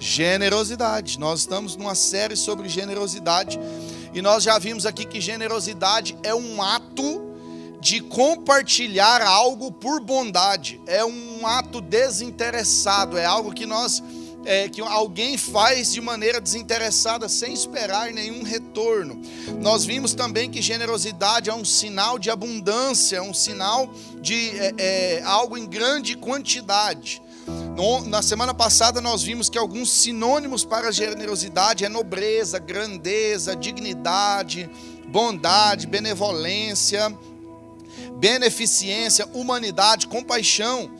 Generosidade. Nós estamos numa série sobre generosidade e nós já vimos aqui que generosidade é um ato de compartilhar algo por bondade. É um ato desinteressado, é algo que que alguém faz de maneira desinteressada, sem esperar nenhum retorno. Nós vimos também que generosidade é um sinal de abundância, é um sinal de algo em grande quantidade. Na semana passada nós vimos que alguns sinônimos para generosidade é nobreza, grandeza, dignidade, bondade, benevolência, beneficência, humanidade, compaixão.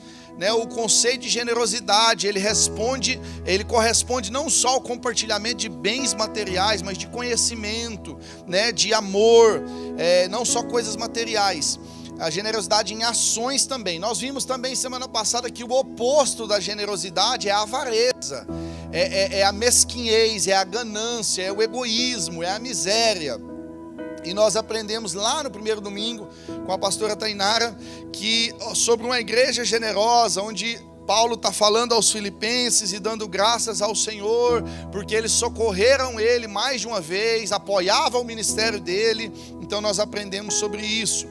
O conceito de generosidade, ele corresponde não só ao compartilhamento de bens materiais, mas de conhecimento, de amor, não só coisas materiais. A generosidade em ações também. Nós vimos também semana passada que o oposto da generosidade é a avareza, é a mesquinhez, é a ganância, é o egoísmo, é a miséria. E nós aprendemos lá no primeiro domingo com a pastora Tainara sobre uma igreja generosa, onde Paulo está falando aos filipenses e dando graças ao Senhor, porque eles socorreram ele mais de uma vez, apoiavam o ministério dele. Então nós aprendemos sobre isso.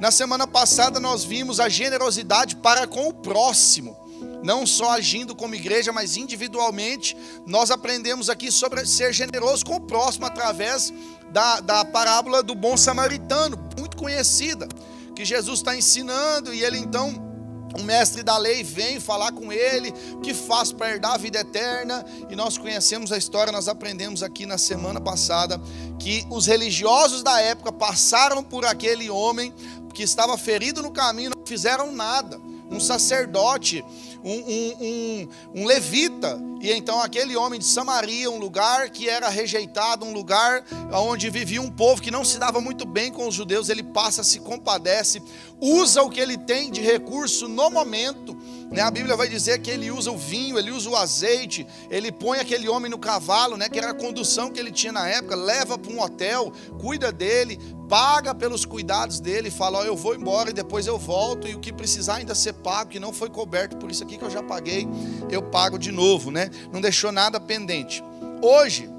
Na semana passada nós vimos a generosidade para com o próximo, não só agindo como igreja, mas individualmente. Nós aprendemos aqui sobre ser generoso com o próximo através da parábola do bom samaritano, muito conhecida, que Jesus está ensinando, e ele então, o mestre da lei vem falar com ele, o que faz para herdar a vida eterna, e nós conhecemos a história. Nós aprendemos aqui na semana passada, que os religiosos da época passaram por aquele homem, que estava ferido no caminho, não fizeram nada. Um sacerdote, um levita, e então aquele homem de Samaria, um lugar que era rejeitado, um lugar onde vivia um povo que não se dava muito bem com os judeus, ele passa, se compadece, usa o que ele tem de recurso no momento. A Bíblia vai dizer que ele usa o vinho, ele usa o azeite, ele põe aquele homem no cavalo, que era a condução que ele tinha na época, leva para um hotel, cuida dele, paga pelos cuidados dele, fala: eu vou embora e depois eu volto, e o que precisar ainda ser pago, que não foi coberto por isso aqui que eu já paguei, eu pago de novo, não deixou nada pendente. Hoje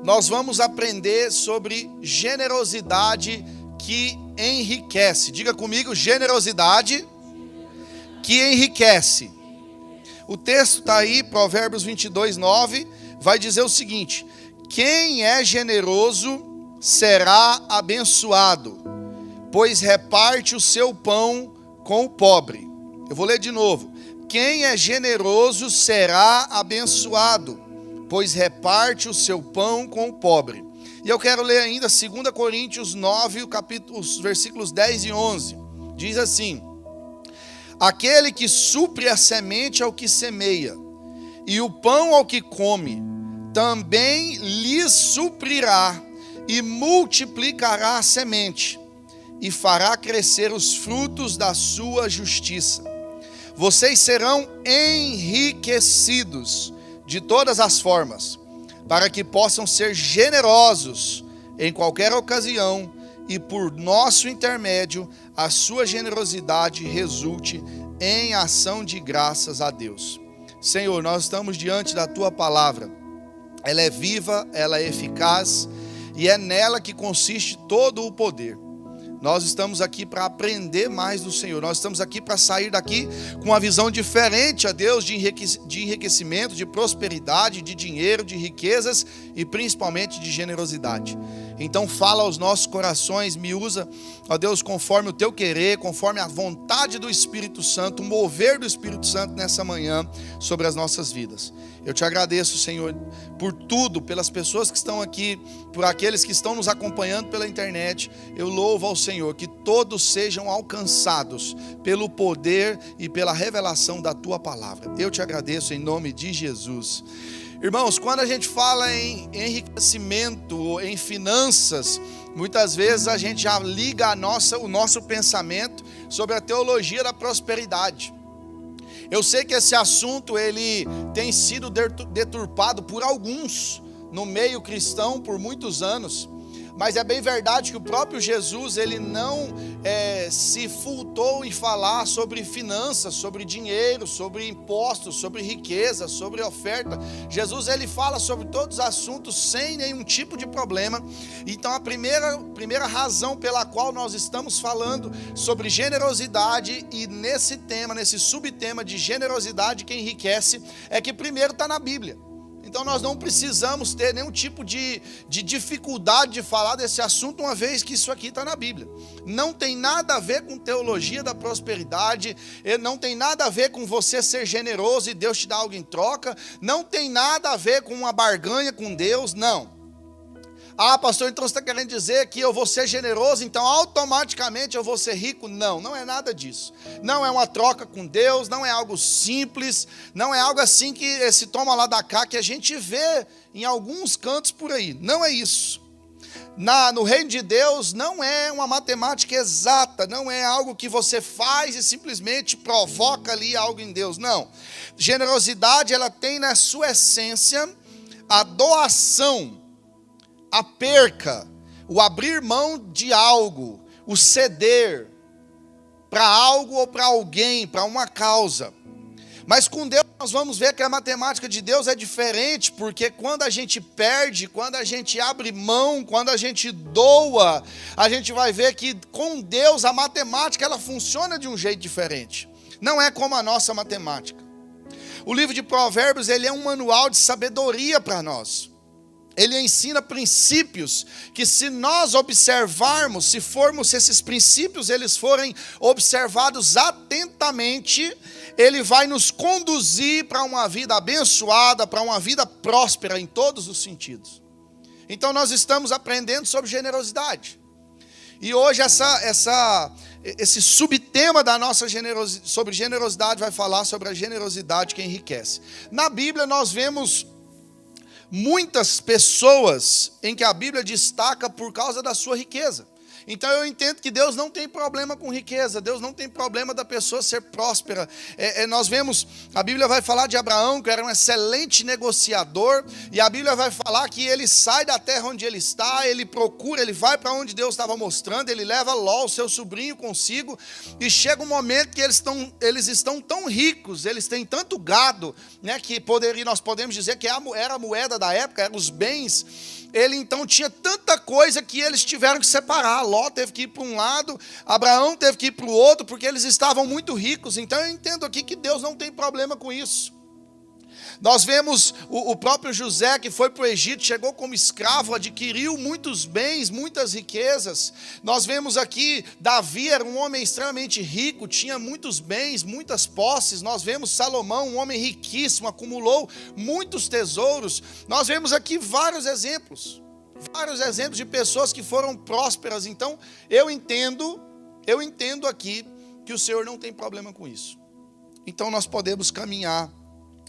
nós vamos aprender sobre generosidade que enriquece. Diga comigo: generosidade que enriquece. O texto está aí, Provérbios 22:9, vai dizer o seguinte: quem é generoso será abençoado, pois reparte o seu pão com o pobre. Eu vou ler de novo: quem é generoso será abençoado, pois reparte o seu pão com o pobre. E eu quero ler ainda 2 Coríntios 9, os versículos 10 e 11. Diz assim: aquele que supre a semente ao que semeia, e o pão ao que come, também lhes suprirá, e multiplicará a semente, e fará crescer os frutos da sua justiça. Vocês serão enriquecidos de todas as formas, para que possam ser generosos em qualquer ocasião, e por nosso intermédio a sua generosidade resulte em ação de graças a Deus. Senhor, nós estamos diante da tua palavra. Ela é viva, ela é eficaz, e é nela que consiste todo o poder. Nós estamos aqui para aprender mais do Senhor. Nós estamos aqui para sair daqui com uma visão diferente, a Deus, de enriquecimento, de prosperidade, de dinheiro, de riquezas e principalmente de generosidade. Então fala aos nossos corações, me usa, ó Deus, conforme o teu querer, conforme a vontade do Espírito Santo, o mover do Espírito Santo nessa manhã sobre as nossas vidas. Eu te agradeço, Senhor, por tudo, pelas pessoas que estão aqui, por aqueles que estão nos acompanhando pela internet. Eu louvo ao Senhor, que todos sejam alcançados pelo poder e pela revelação da tua palavra. Eu te agradeço em nome de Jesus. Irmãos, quando a gente fala em enriquecimento, em finanças, muitas vezes a gente já liga o nosso pensamento sobre a teologia da prosperidade. Eu sei que esse assunto ele tem sido deturpado por alguns no meio cristão por muitos anos. Mas é bem verdade que o próprio Jesus, ele não se furtou em falar sobre finanças, sobre dinheiro, sobre impostos, sobre riqueza, sobre oferta. Jesus, ele fala sobre todos os assuntos sem nenhum tipo de problema. Então a primeira razão pela qual nós estamos falando sobre generosidade, e nesse tema, nesse subtema de generosidade que enriquece, é que primeiro está na Bíblia. Então nós não precisamos ter nenhum tipo de dificuldade de falar desse assunto, uma vez que isso aqui está na Bíblia. Não tem nada a ver com teologia da prosperidade, não tem nada a ver com você ser generoso e Deus te dá algo em troca, não tem nada a ver com uma barganha com Deus, não. Ah, pastor, então você está querendo dizer que eu vou ser generoso, então automaticamente eu vou ser rico? Não, não é nada disso. Não é uma troca com Deus, não é algo simples, não é algo assim que esse toma lá da cá que a gente vê em alguns cantos por aí. Não é isso. No reino de Deus não é uma matemática exata, não é algo que você faz e simplesmente provoca ali algo em Deus, não. Generosidade, ela tem na sua essência a doação, a perca, o abrir mão de algo, o ceder para algo ou para alguém, para uma causa. Mas com Deus nós vamos ver que a matemática de Deus é diferente, porque quando a gente perde, quando a gente abre mão, quando a gente doa, a gente vai ver que com Deus a matemática ela funciona de um jeito diferente. Não é como a nossa matemática. O livro de Provérbios, ele é um manual de sabedoria para nós. Ele ensina princípios que, se nós observarmos, se esses princípios eles forem observados atentamente, ele vai nos conduzir para uma vida abençoada, para uma vida próspera em todos os sentidos. Então nós estamos aprendendo sobre generosidade. E hoje esse subtema da nossa sobre generosidade vai falar sobre a generosidade que enriquece. Na Bíblia nós vemos muitas pessoas em que a Bíblia destaca por causa da sua riqueza. Então eu entendo que Deus não tem problema com riqueza, Deus não tem problema da pessoa ser próspera. Nós vemos, a Bíblia vai falar de Abraão, que era um excelente negociador, e a Bíblia vai falar que ele sai da terra onde ele está, ele procura, ele vai para onde Deus estava mostrando, ele leva Ló, seu sobrinho, consigo, e chega um momento que eles estão tão ricos, eles têm tanto gado, né, que nós podemos dizer que era a moeda da época, eram os bens. Ele então tinha tanta coisa que eles tiveram que separar. Ló teve que ir para um lado, Abraão teve que ir para o outro, porque eles estavam muito ricos. Então eu entendo aqui que Deus não tem problema com isso. Nós vemos o próprio José, que foi para o Egito, chegou como escravo, adquiriu muitos bens, muitas riquezas. Nós vemos aqui, Davi era um homem extremamente rico, tinha muitos bens, muitas posses. Nós vemos Salomão, um homem riquíssimo, acumulou muitos tesouros. Nós vemos aqui vários exemplos de pessoas que foram prósperas. Então, eu entendo aqui que o Senhor não tem problema com isso. Então, nós podemos caminhar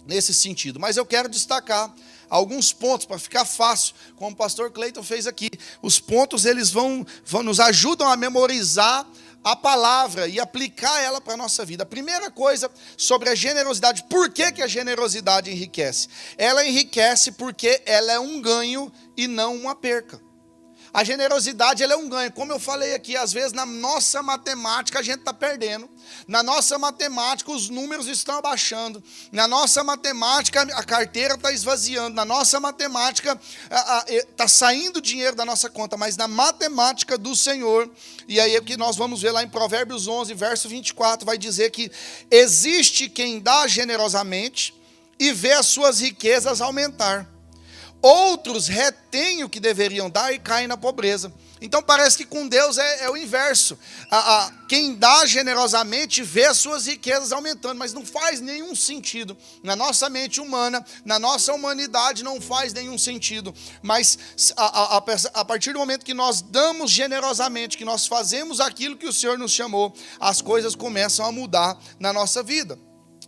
nesse sentido. Mas eu quero destacar alguns pontos para ficar fácil, como o pastor Cleiton fez aqui. Os pontos eles vão nos ajudam a memorizar a palavra e aplicar ela para a nossa vida. A primeira coisa sobre a generosidade. Por que a generosidade enriquece? Ela enriquece porque ela é um ganho e não uma perca. A generosidade ela é um ganho. Como eu falei aqui, às vezes na nossa matemática a gente está perdendo. Na nossa matemática os números estão abaixando. Na nossa matemática a carteira está esvaziando. Na nossa matemática está saindo dinheiro da nossa conta. Mas na matemática do Senhor, e aí é que nós vamos ver lá em Provérbios 11, verso 24, vai dizer que existe quem dá generosamente e vê as suas riquezas aumentar. Outros retêm o que deveriam dar e caem na pobreza. Então parece que com Deus é o inverso. Quem dá generosamente vê as suas riquezas aumentando, mas não faz nenhum sentido. Na nossa mente humana, na nossa humanidade não faz nenhum sentido. Mas a partir do momento que nós damos generosamente, que nós fazemos aquilo que o Senhor nos chamou, as coisas começam a mudar na nossa vida.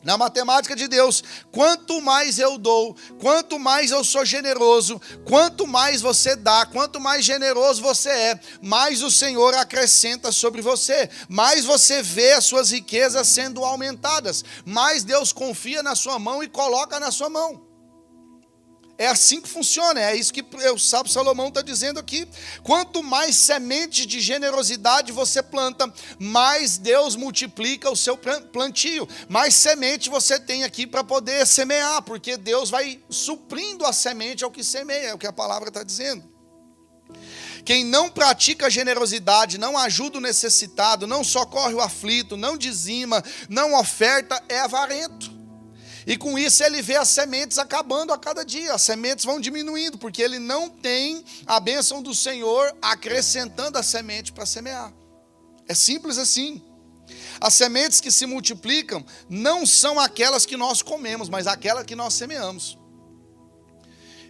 Na matemática de Deus, quanto mais eu dou, quanto mais eu sou generoso, quanto mais você dá, quanto mais generoso você é, mais o Senhor acrescenta sobre você, mais você vê as suas riquezas sendo aumentadas, mais Deus confia na sua mão e coloca na sua mão. É assim que funciona, é isso que o sábio Salomão está dizendo aqui. Quanto mais semente de generosidade você planta, mais Deus multiplica o seu plantio. Mais semente você tem aqui para poder semear, porque Deus vai suprindo a semente ao que semeia, é o que a palavra está dizendo. Quem não pratica generosidade, não ajuda o necessitado, não socorre o aflito, não dizima, não oferta, é avarento. E com isso ele vê as sementes acabando a cada dia, as sementes vão diminuindo, porque ele não tem a bênção do Senhor acrescentando a semente para semear. É simples assim. As sementes que se multiplicam não são aquelas que nós comemos, mas aquelas que nós semeamos.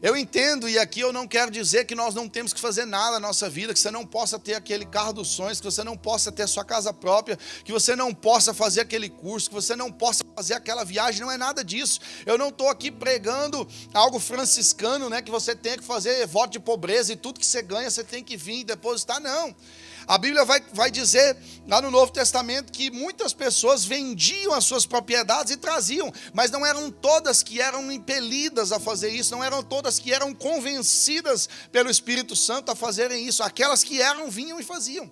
Eu entendo, e aqui eu não quero dizer que nós não temos que fazer nada na nossa vida, que você não possa ter aquele carro dos sonhos, que você não possa ter sua casa própria, que você não possa fazer aquele curso, que você não possa fazer aquela viagem, não é nada disso. Eu não estou aqui pregando algo franciscano, né, que você tem que fazer voto de pobreza e tudo que você ganha você tem que vir e depositar, não. A Bíblia vai dizer lá no Novo Testamento que muitas pessoas vendiam as suas propriedades e traziam, mas não eram todas que eram impelidas a fazer isso, não eram todas que eram convencidas pelo Espírito Santo a fazerem isso. Aquelas que eram, vinham e faziam.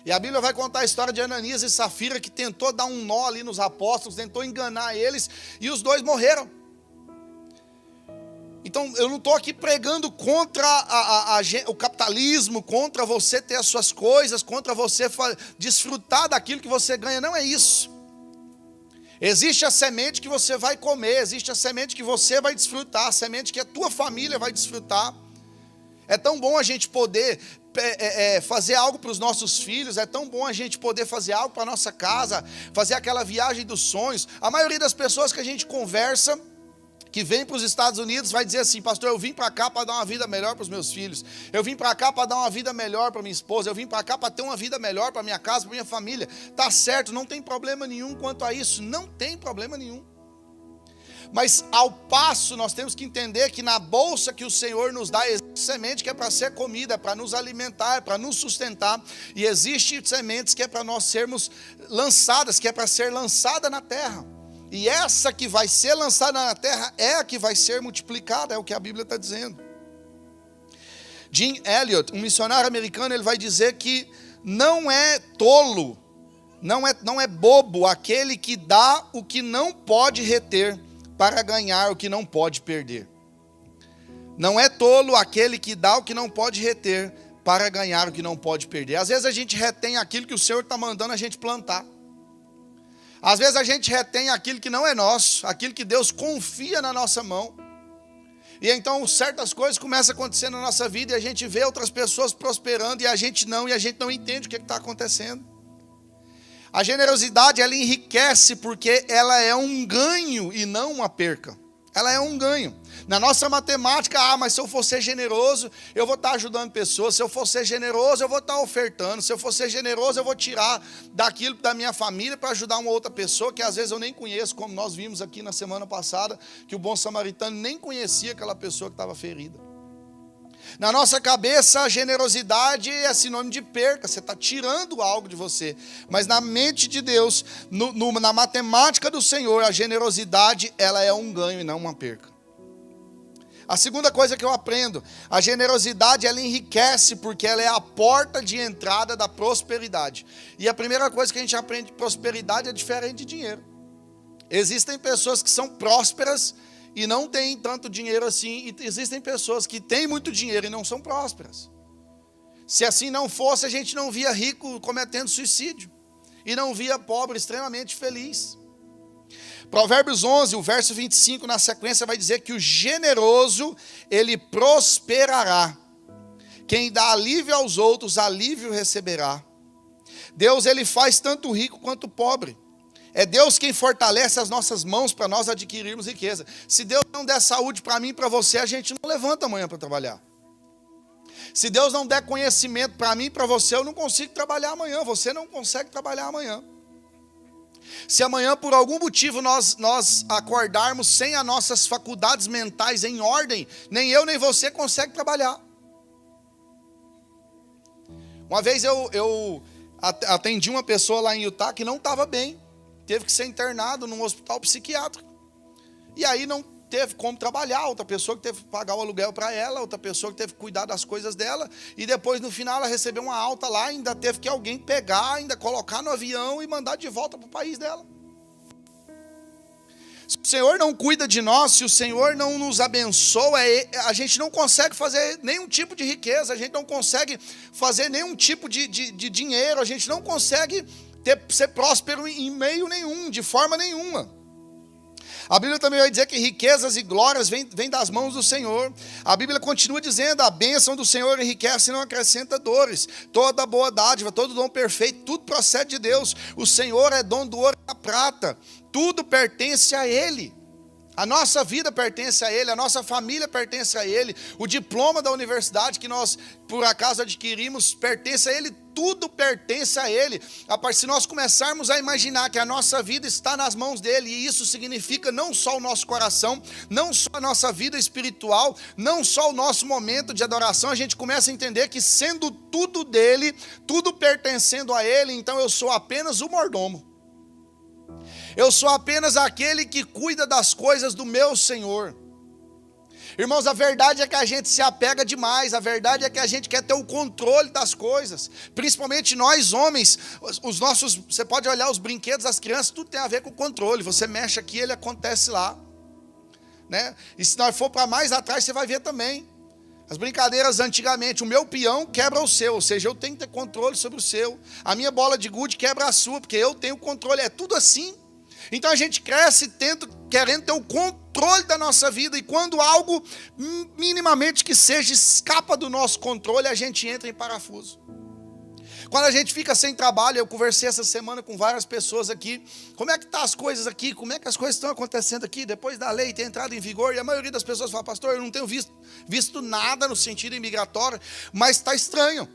E a Bíblia vai contar a história de Ananias e Safira, que tentou dar um nó ali nos apóstolos, tentou enganar eles, e os dois morreram. Então, eu não estou aqui pregando contra o capitalismo, contra você ter as suas coisas, contra você desfrutar daquilo que você ganha, não é isso. Existe a semente que você vai comer, existe a semente que você vai desfrutar, a semente que a tua família vai desfrutar. É tão bom a gente poder fazer algo para os nossos filhos, é tão bom a gente poder fazer algo para a nossa casa, fazer aquela viagem dos sonhos. A maioria das pessoas que a gente conversa, que vem para os Estados Unidos, vai dizer assim: pastor, eu vim para cá para dar uma vida melhor para os meus filhos, eu vim para cá para dar uma vida melhor para minha esposa, eu vim para cá para ter uma vida melhor para minha casa, para minha família. Tá certo, não tem problema nenhum quanto a isso, não tem problema nenhum. Mas ao passo nós temos que entender que na bolsa que o Senhor nos dá existe semente que é para ser comida, é para nos alimentar, é para nos sustentar, e existe sementes que é para nós sermos lançadas, que é para ser lançada na terra. E essa que vai ser lançada na terra é a que vai ser multiplicada, é o que a Bíblia está dizendo. Jim Elliot, um missionário americano, ele vai dizer que não é tolo, não é bobo aquele que dá o que não pode reter para ganhar o que não pode perder. Não é tolo aquele que dá o que não pode reter para ganhar o que não pode perder. Às vezes a gente retém aquilo que o Senhor está mandando a gente plantar. Às vezes a gente retém aquilo que não é nosso, aquilo que Deus confia na nossa mão. E então certas coisas começam a acontecer na nossa vida e a gente vê outras pessoas prosperando e a gente não entende o que está acontecendo. A generosidade, ela enriquece porque ela é um ganho e não uma perca. Ela é um ganho. Na nossa matemática, mas se eu for ser generoso, eu vou estar ajudando pessoas. Se eu for ser generoso, eu vou estar ofertando. Se eu for ser generoso, eu vou tirar daquilo da minha família para ajudar uma outra pessoa que às vezes eu nem conheço, como nós vimos aqui na semana passada, que o bom samaritano nem conhecia aquela pessoa que estava ferida. Na nossa cabeça, a generosidade é sinônimo de perca, você está tirando algo de você. Mas na mente de Deus, na matemática do Senhor, a generosidade ela é um ganho e não uma perca. A segunda coisa que eu aprendo, a generosidade ela enriquece porque ela é a porta de entrada da prosperidade. E a primeira coisa que a gente aprende de prosperidade é diferente de dinheiro. Existem pessoas que são prósperas e não têm tanto dinheiro assim, e existem pessoas que têm muito dinheiro e não são prósperas. Se assim não fosse, a gente não via rico cometendo suicídio, e não via pobre extremamente feliz. Provérbios 11, o verso 25, na sequência, vai dizer que o generoso, ele prosperará. Quem dá alívio aos outros, alívio receberá. Deus, ele faz tanto o rico quanto o pobre. É Deus quem fortalece as nossas mãos para nós adquirirmos riqueza. Se Deus não der saúde para mim e para você, a gente não levanta amanhã para trabalhar. Se Deus não der conhecimento para mim e para você, eu não consigo trabalhar amanhã. Você não consegue trabalhar amanhã. Se amanhã, por algum motivo, nós acordarmos sem as nossas faculdades mentais em ordem, nem eu nem você consegue trabalhar. Uma vez eu atendi uma pessoa lá em Utah que não estava bem. Teve que ser internado num hospital psiquiátrico. E aí teve como trabalhar, outra pessoa que teve que pagar o aluguel para ela, outra pessoa que teve que cuidar das coisas dela, e depois no final ela recebeu uma alta lá, ainda teve que alguém pegar, ainda colocar no avião e mandar de volta para o país dela. Se o Senhor não cuida de nós, se o Senhor não nos abençoa, a gente não consegue fazer nenhum tipo de riqueza, a gente não consegue fazer nenhum tipo de dinheiro, a gente não consegue ser próspero em meio nenhum, de forma nenhuma. A Bíblia também vai dizer que riquezas e glórias vêm das mãos do Senhor. A Bíblia continua dizendo: a bênção do Senhor enriquece e não acrescenta dores. Toda boa dádiva, todo dom perfeito, tudo procede de Deus. O Senhor é dono do ouro e da prata. Tudo pertence a Ele. A nossa vida pertence a Ele, a nossa família pertence a Ele, o diploma da universidade que nós, por acaso, adquirimos, pertence a Ele, tudo pertence a Ele. Se nós começarmos a imaginar que a nossa vida está nas mãos dEle, e isso significa não só o nosso coração, não só a nossa vida espiritual, não só o nosso momento de adoração, a gente começa a entender que sendo tudo dEle, tudo pertencendo a Ele, então eu sou apenas o mordomo. Eu sou apenas aquele que cuida das coisas do meu Senhor. Irmãos, a verdade é que a gente se apega demais, a verdade é que a gente quer ter o controle das coisas, principalmente nós homens, você pode olhar os brinquedos das crianças, tudo tem a ver com o controle, você mexe aqui, ele acontece lá, né? E se nós for para mais atrás, você vai ver também, as brincadeiras antigamente, o meu peão quebra o seu, ou seja, eu tenho que ter controle sobre o seu, a minha bola de gude quebra a sua, porque eu tenho controle, é tudo assim. Então a gente cresce querendo ter o controle da nossa vida, e quando algo minimamente que seja escapa do nosso controle, a gente entra em parafuso. Quando a gente fica sem trabalho, eu conversei essa semana com várias pessoas aqui, como é que estão as coisas aqui, como é que as coisas estão acontecendo aqui, depois da lei ter entrado em vigor, e a maioria das pessoas fala: pastor, eu não tenho visto nada no sentido imigratório, mas está estranho.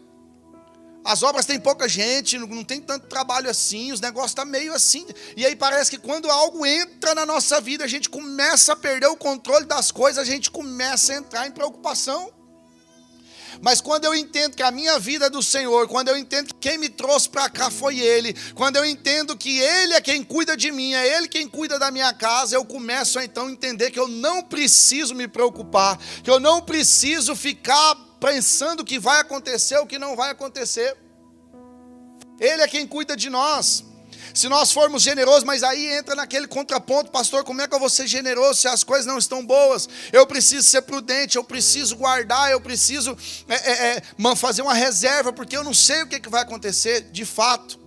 As obras têm pouca gente, não tem tanto trabalho assim, os negócios estão meio assim. E aí parece que quando algo entra na nossa vida, a gente começa a perder o controle das coisas, a gente começa a entrar em preocupação. Mas quando eu entendo que a minha vida é do Senhor, quando eu entendo que quem me trouxe para cá foi Ele, quando eu entendo que Ele é quem cuida de mim, é Ele quem cuida da minha casa, eu começo a então entender que eu não preciso me preocupar, que eu não preciso ficar pensando o que vai acontecer, o que não vai acontecer. Ele é quem cuida de nós. Se nós formos generosos, mas aí entra naquele contraponto: pastor, como é que eu vou ser generoso se as coisas não estão boas? Eu preciso ser prudente, eu preciso guardar, eu preciso fazer uma reserva, porque eu não sei o que vai acontecer. De fato,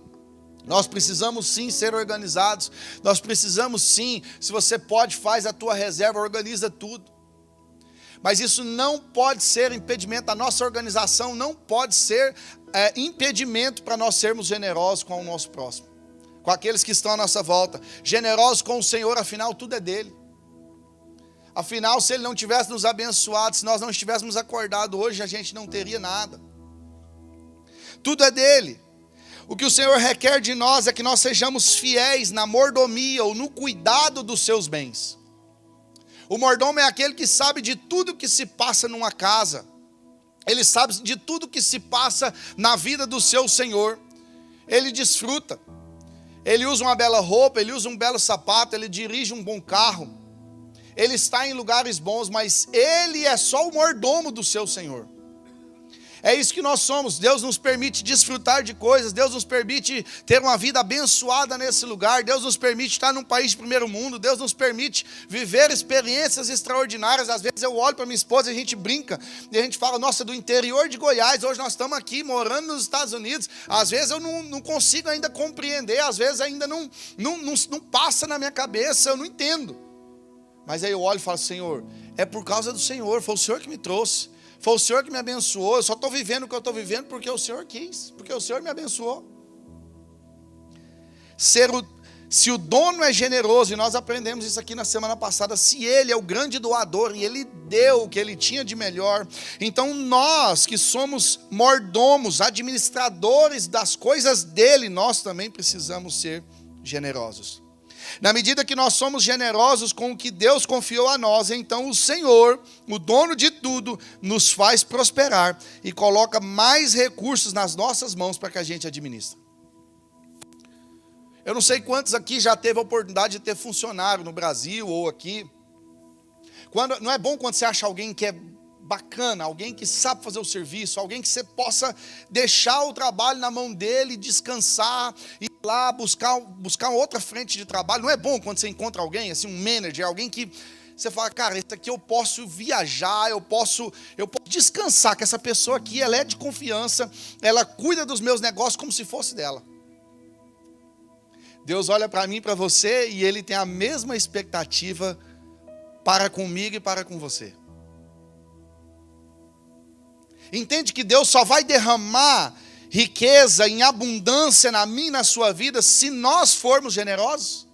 nós precisamos sim ser organizados, nós precisamos sim, se você pode, faz a tua reserva, organiza tudo. Mas isso não pode ser impedimento, a nossa organização não pode ser impedimento para nós sermos generosos com o nosso próximo, com aqueles que estão à nossa volta, generosos com o Senhor, afinal tudo é dele. Afinal, se Ele não tivesse nos abençoado, se nós não estivéssemos acordados hoje, a gente não teria nada. Tudo é dele. O que o Senhor requer de nós é que nós sejamos fiéis na mordomia ou no cuidado dos seus bens. O mordomo é aquele que sabe de tudo que se passa numa casa. Ele sabe de tudo que se passa na vida do seu Senhor. Ele desfruta. Ele usa uma bela roupa, ele usa um belo sapato, ele dirige um bom carro. Ele está em lugares bons, mas ele é só o mordomo do seu Senhor. É isso que nós somos. Deus nos permite desfrutar de coisas, Deus nos permite ter uma vida abençoada nesse lugar, Deus nos permite estar num país de primeiro mundo, Deus nos permite viver experiências extraordinárias. Às vezes eu olho para minha esposa e a gente brinca, e a gente fala: nossa, do interior de Goiás, hoje nós estamos aqui morando nos Estados Unidos. Às vezes eu não consigo ainda compreender, às vezes ainda não passa na minha cabeça, eu não entendo. Mas aí eu olho e falo: Senhor, é por causa do Senhor, foi o Senhor que me trouxe. Foi o Senhor que me abençoou, eu só estou vivendo o que eu estou vivendo porque o Senhor quis, porque o Senhor me abençoou. Se o dono é generoso, e nós aprendemos isso aqui na semana passada, se ele é o grande doador e ele deu o que ele tinha de melhor, então nós que somos mordomos, administradores das coisas dele, nós também precisamos ser generosos. Na medida que nós somos generosos com o que Deus confiou a nós, então o Senhor, o dono de tudo, nos faz prosperar e coloca mais recursos nas nossas mãos para que a gente administre. Eu não sei quantos aqui já teve a oportunidade de ter funcionário no Brasil ou aqui. Não é bom quando você acha alguém que é bacana, alguém que sabe fazer o serviço, alguém que você possa deixar o trabalho na mão dele, descansar, ir lá buscar outra frente de trabalho. Não é bom quando você encontra alguém, assim, um manager, alguém que você fala, cara, esse aqui eu posso viajar, eu posso descansar, que essa pessoa aqui, ela é de confiança, ela cuida dos meus negócios como se fosse dela. Deus olha para mim e para você e Ele tem a mesma expectativa para comigo e para com você. Entende que Deus só vai derramar riqueza em abundância na minha e na sua vida se nós formos generosos?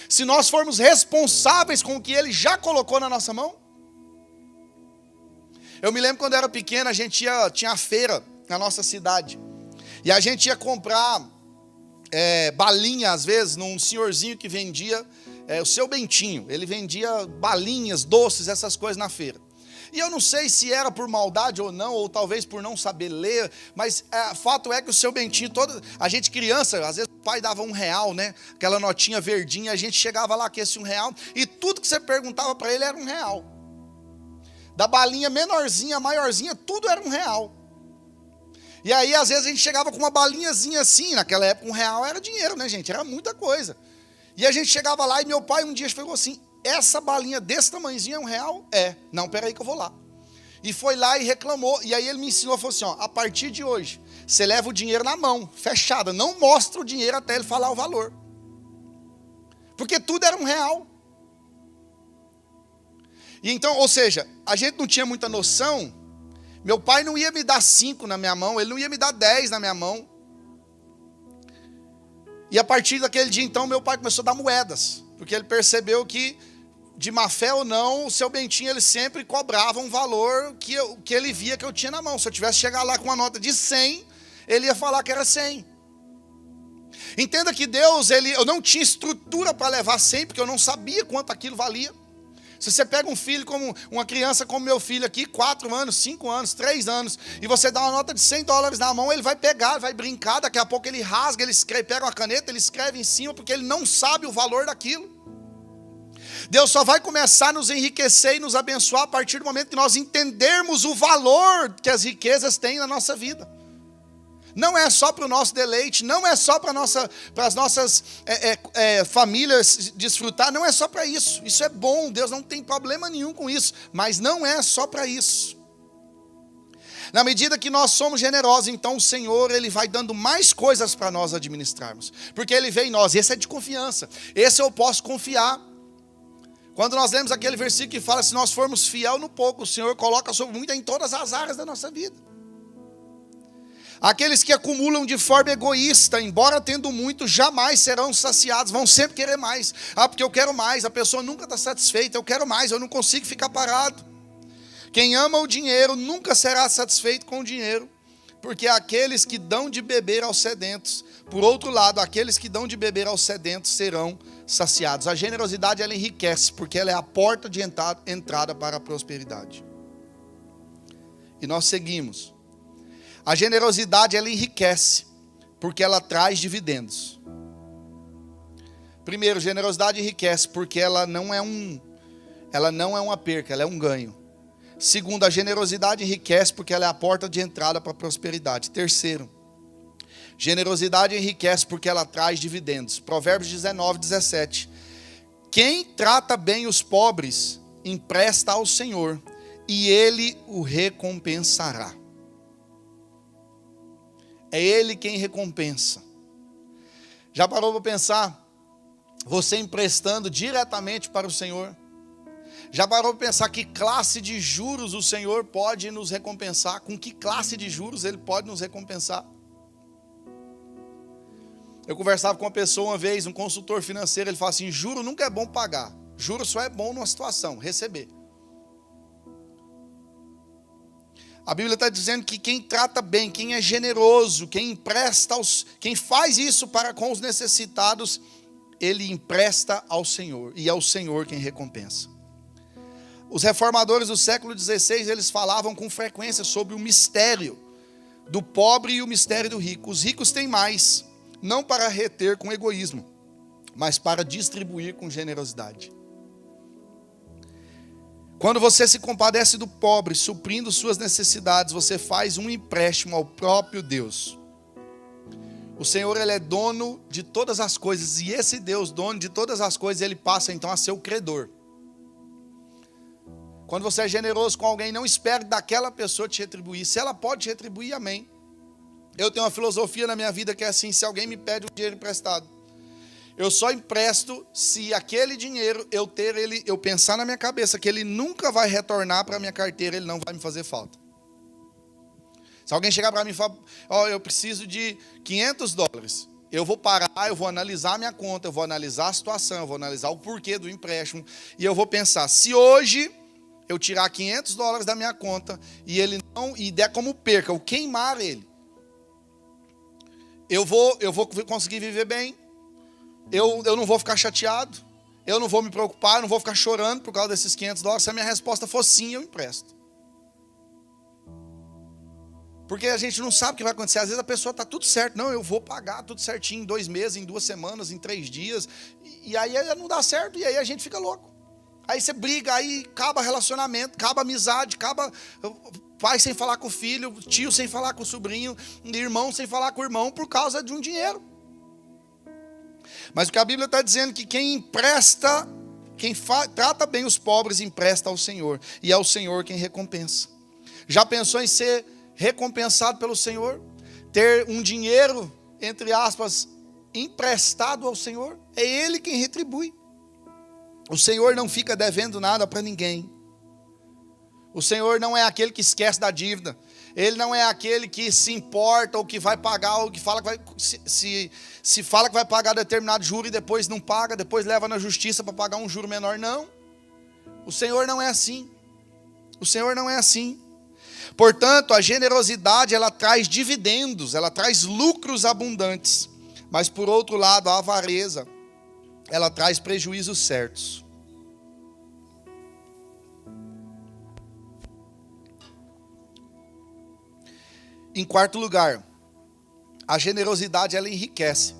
Se nós formos responsáveis com o que Ele já colocou na nossa mão? Eu me lembro quando eu era pequeno, a gente tinha a feira na nossa cidade. E a gente ia comprar balinha, às vezes, num senhorzinho que vendia, o seu Bentinho. Ele vendia balinhas, doces, essas coisas na feira. E eu não sei se era por maldade ou não, ou talvez por não saber ler, mas fato é que o seu Bentinho, a gente criança, às vezes o pai dava R$1, né? Aquela notinha verdinha, a gente chegava lá com esse R$1, e tudo que você perguntava para ele era R$1. Da balinha menorzinha, maiorzinha, tudo era R$1. E aí, às vezes, a gente chegava com uma balinhazinha assim, naquela época R$1 era dinheiro, né, gente? Era muita coisa. E a gente chegava lá e meu pai um dia falou assim, essa balinha desse tamanhozinho é R$1? Não, peraí que eu vou lá. E foi lá e reclamou, e aí ele me ensinou, falou assim, ó, a partir de hoje, você leva o dinheiro na mão, fechada, não mostra o dinheiro até ele falar o valor. Porque tudo era R$1. E então, ou seja, a gente não tinha muita noção, meu pai não ia me dar 5 na minha mão, ele não ia me dar 10 na minha mão. E a partir daquele dia, então, meu pai começou a dar moedas, porque ele percebeu que, de má fé ou não, o seu Bentinho, ele sempre cobrava um valor que ele via que eu tinha na mão. Se eu tivesse chegar lá com uma nota de 100, ele ia falar que era 100. Entenda que Deus, eu não tinha estrutura para levar 100, porque eu não sabia quanto aquilo valia. Se você pega um filho, como uma criança como meu filho aqui, 4 anos, 5 anos, 3 anos, e você dá uma nota de $100 na mão, ele vai pegar, vai brincar, daqui a pouco ele rasga, ele escreve, pega uma caneta, ele escreve em cima, porque ele não sabe o valor daquilo. Deus só vai começar a nos enriquecer e nos abençoar a partir do momento que nós entendermos o valor que as riquezas têm na nossa vida. Não é só para o nosso deleite, não é só para as nossas famílias desfrutar, não é só para isso. Isso é bom, Deus não tem problema nenhum com isso, mas não é só para isso. Na medida que nós somos generosos, então o Senhor, Ele vai dando mais coisas para nós administrarmos, porque Ele vê em nós, esse é de confiança, esse eu posso confiar. Quando nós lemos aquele versículo que fala, se nós formos fiel no pouco, o Senhor coloca sobre muito em todas as áreas da nossa vida. Aqueles que acumulam de forma egoísta, embora tendo muito, jamais serão saciados, vão sempre querer mais. Porque eu quero mais, a pessoa nunca está satisfeita, eu quero mais, eu não consigo ficar parado. Quem ama o dinheiro nunca será satisfeito com o dinheiro, porque aqueles que dão de beber aos sedentos, por outro lado, aqueles que dão de beber aos sedentos serão saciados. A generosidade, ela enriquece, porque ela é a porta de entrada para a prosperidade. E nós seguimos. A generosidade, ela enriquece, porque ela traz dividendos. Primeiro, generosidade enriquece, porque ela não é uma perca, ela é um ganho. Segundo, a generosidade enriquece, porque ela é a porta de entrada para a prosperidade. Terceiro, generosidade enriquece, porque ela traz dividendos. Provérbios 19:17. Quem trata bem os pobres, empresta ao Senhor, e Ele o recompensará. É Ele quem recompensa. Já parou para pensar? Você emprestando diretamente para o Senhor? Já parou para pensar que classe de juros o Senhor pode nos recompensar? Com que classe de juros Ele pode nos recompensar? Eu conversava com uma pessoa uma vez, um consultor financeiro, ele falou assim, juro nunca é bom pagar. Juro só é bom numa situação, receber. A Bíblia está dizendo que quem trata bem, quem é generoso, quem empresta quem faz isso para com os necessitados, ele empresta ao Senhor, e é o Senhor quem recompensa. Os reformadores do século XVI, eles falavam com frequência sobre o mistério do pobre e o mistério do rico. Os ricos têm mais, não para reter com egoísmo, mas para distribuir com generosidade. Quando você se compadece do pobre, suprindo suas necessidades, você faz um empréstimo ao próprio Deus. O Senhor, Ele é dono de todas as coisas, e esse Deus, dono de todas as coisas, Ele passa então a ser o credor. Quando você é generoso com alguém, não espere daquela pessoa te retribuir. Se ela pode te retribuir, amém. Eu tenho uma filosofia na minha vida que é assim: se alguém me pede um dinheiro emprestado, eu só empresto se aquele dinheiro eu pensar na minha cabeça que ele nunca vai retornar para a minha carteira, ele não vai me fazer falta. Se alguém chegar para mim e falar, eu preciso de $500, eu vou parar, eu vou analisar a minha conta, eu vou analisar a situação, eu vou analisar o porquê do empréstimo, e eu vou pensar, se hoje eu tirar $500 da minha conta e ele não, e der como perca, eu queimar ele, eu vou conseguir viver bem, eu não vou ficar chateado, eu não vou me preocupar, eu não vou ficar chorando por causa desses $500. Se a minha resposta for sim, eu empresto. Porque a gente não sabe o que vai acontecer. Às vezes a pessoa está tudo certo. Não, eu vou pagar tudo certinho em 2 meses, em 2 semanas, em 3 dias. E aí não dá certo, e aí a gente fica louco. Aí você briga, aí acaba relacionamento, acaba amizade, acaba pai sem falar com o filho, tio sem falar com o sobrinho, irmão sem falar com o irmão, por causa de um dinheiro. Mas o que a Bíblia está dizendo é que quem empresta, trata bem os pobres, empresta ao Senhor. E é o Senhor quem recompensa. Já pensou em ser recompensado pelo Senhor? Ter um dinheiro, entre aspas, emprestado ao Senhor? É Ele quem retribui. O Senhor não fica devendo nada para ninguém. O Senhor não é aquele que esquece da dívida. Ele não é aquele que se importa ou que vai pagar, ou que fala que vai, se fala que vai pagar determinado juro e depois não paga, depois leva na justiça para pagar um juro menor. Não. O Senhor não é assim. O Senhor não é assim. Portanto, a generosidade, ela traz dividendos, ela traz lucros abundantes. Mas, por outro lado, a avareza, ela traz prejuízos certos. Em quarto lugar, a generosidade, ela enriquece.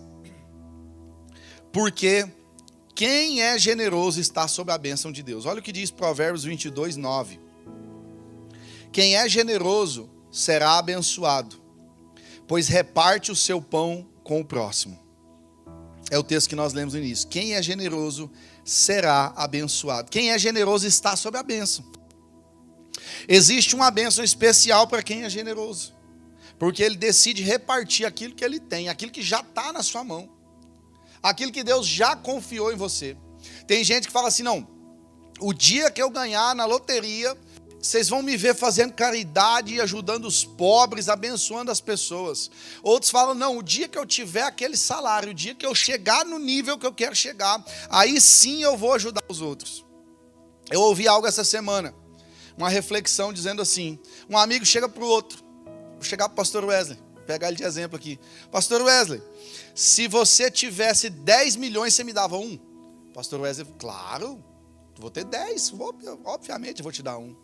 Porque quem é generoso está sob a bênção de Deus. Olha o que diz Provérbios 22, 9. Quem é generoso será abençoado, pois reparte o seu pão com o próximo. É o texto que nós lemos no início. Quem é generoso será abençoado. Quem é generoso está sob a bênção. Existe uma bênção especial para quem é generoso, porque ele decide repartir aquilo que ele tem, aquilo que já está na sua mão, aquilo que Deus já confiou em você. Tem gente que fala assim, não, o dia que eu ganhar na loteria, vocês vão me ver fazendo caridade e ajudando os pobres, abençoando as pessoas. Outros falam, não, o dia que eu tiver aquele salário, o dia que eu chegar no nível que eu quero chegar, aí sim eu vou ajudar os outros. Eu ouvi algo essa semana, uma reflexão dizendo assim, um amigo chega para o outro, vou chegar para o pastor Wesley, pegar ele de exemplo aqui. Pastor Wesley, se você tivesse 10 milhões, você me dava um? Pastor Wesley, claro, vou ter 10, obviamente eu vou te dar um.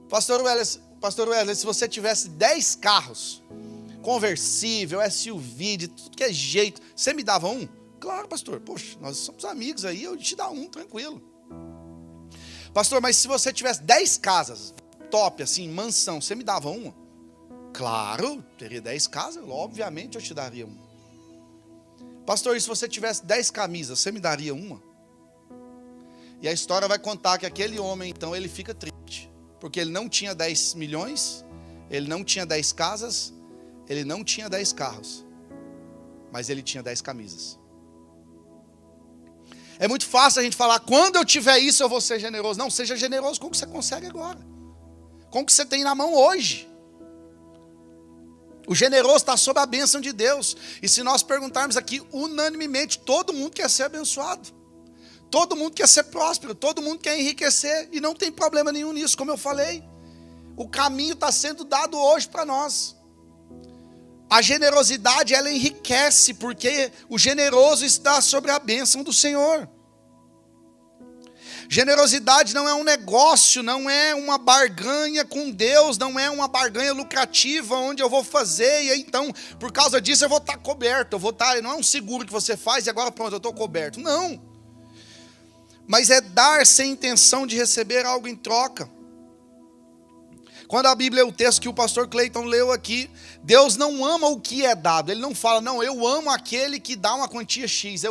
Pastor Wesley, se você tivesse 10 carros, conversível, SUV, de tudo que é jeito, você me dava um? Claro, pastor, poxa, nós somos amigos aí, eu te dar um, tranquilo. Pastor, mas se você tivesse 10 casas, top, assim, mansão, você me dava uma? Claro, teria 10 casas, obviamente eu te daria uma. Pastor, e se você tivesse 10 camisas, você me daria uma? E a história vai contar que aquele homem, então, ele fica triste, porque ele não tinha 10 milhões, ele não tinha 10 casas, ele não tinha 10 carros, mas ele tinha 10 camisas. É muito fácil a gente falar, quando eu tiver isso eu vou ser generoso. Não, seja generoso com o que você consegue agora, com o que você tem na mão hoje. O generoso está sob a bênção de Deus. E se nós perguntarmos aqui, unanimemente, todo mundo quer ser abençoado. Todo mundo quer ser próspero, todo mundo quer enriquecer. E não tem problema nenhum nisso, como eu falei. O caminho está sendo dado hoje para nós. A generosidade, ela enriquece, porque o generoso está sobre a bênção do Senhor. Generosidade não é um negócio, não é uma barganha com Deus, não é uma barganha lucrativa onde eu vou fazer e então, por causa disso eu vou estar coberto, não é um seguro que você faz e agora pronto, eu estou coberto. Não. mas é dar sem intenção de receber algo em troca. Quando a Bíblia é o texto que o pastor Cleiton leu aqui, Deus não ama o que é dado. Ele não fala, não, eu amo aquele que dá uma quantia X.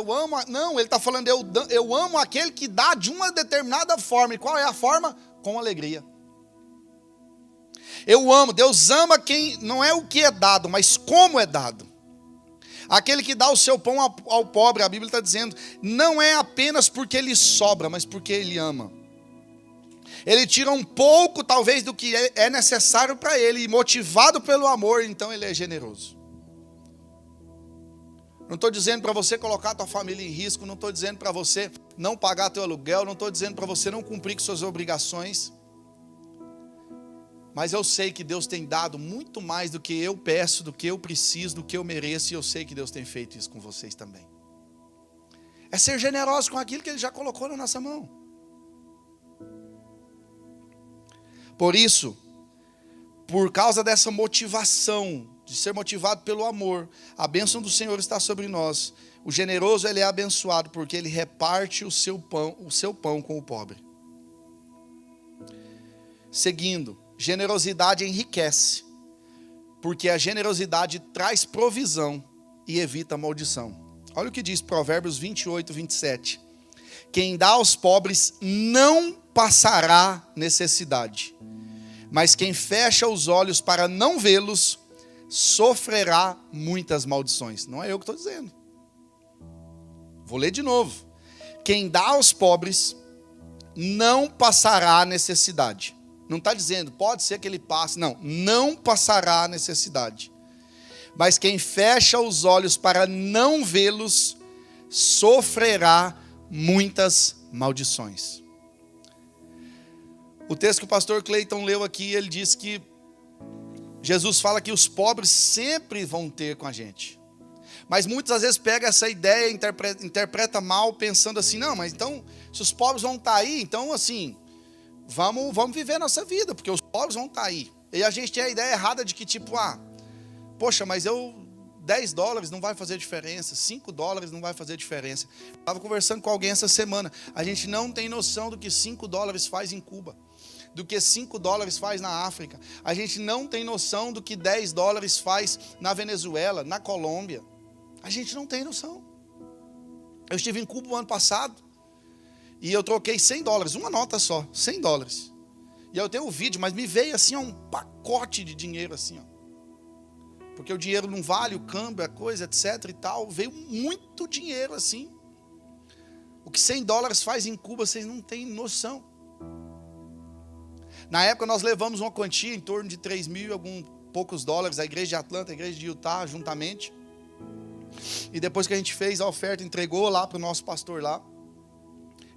Não, ele está falando, eu amo aquele que dá de uma determinada forma. E qual é a forma? Com alegria. Deus ama quem, não é o que é dado, mas como é dado. Aquele que dá o seu pão ao pobre, a Bíblia está dizendo, não é apenas porque ele sobra, mas porque ele ama. Ele tira um pouco, talvez, do que é necessário para ele, e motivado pelo amor, então ele é generoso. Não estou dizendo para você colocar a tua família em risco, não estou dizendo para você não pagar teu aluguel, não estou dizendo para você não cumprir com suas obrigações. Mas eu sei que Deus tem dado muito mais do que eu peço, do que eu preciso, do que eu mereço, e eu sei que Deus tem feito isso com vocês também. É ser generoso com aquilo que Ele já colocou na nossa mão. Por isso, por causa dessa motivação, de ser motivado pelo amor, a bênção do Senhor está sobre nós. O generoso, ele é abençoado, porque ele reparte o seu pão com o pobre. Seguindo, generosidade enriquece, porque a generosidade traz provisão e evita maldição. Olha o que diz Provérbios 28, 27. Quem dá aos pobres não passará necessidade, mas quem fecha os olhos para não vê-los, sofrerá muitas maldições. Não é eu que estou dizendo. Vou ler de novo. Quem dá aos pobres não passará necessidade. Não está dizendo, pode ser que ele passe. Não passará necessidade. Mas quem fecha os olhos para não vê-los, sofrerá muitas maldições. O texto que o pastor Cleiton leu aqui, ele diz que Jesus fala que os pobres sempre vão ter com a gente. Mas muitas vezes pega essa ideia e interpreta mal, pensando assim, não, mas então, se os pobres vão estar aí, então assim, vamos viver a nossa vida, porque os pobres vão estar aí. E a gente tem a ideia errada de que tipo, poxa, mas $10 não vai fazer diferença, $5 não vai fazer diferença. Estava conversando com alguém essa semana, a gente não tem noção do que $5 faz em Cuba, do que $5 faz na África. A gente não tem noção do que $10 faz na Venezuela, na Colômbia. A gente não tem noção. Eu estive em Cuba o ano passado e eu troquei $100, uma nota só, $100. E eu tenho um vídeo, mas me veio assim um pacote de dinheiro assim, porque o dinheiro não vale, o câmbio, a coisa, etc e tal. Veio muito dinheiro assim. O que $100 faz em Cuba, vocês não têm noção. Na época nós levamos uma quantia em torno de 3.000 e alguns poucos dólares, a igreja de Atlanta, a igreja de Utah, juntamente. E depois que a gente fez a oferta, entregou lá para o nosso pastor lá,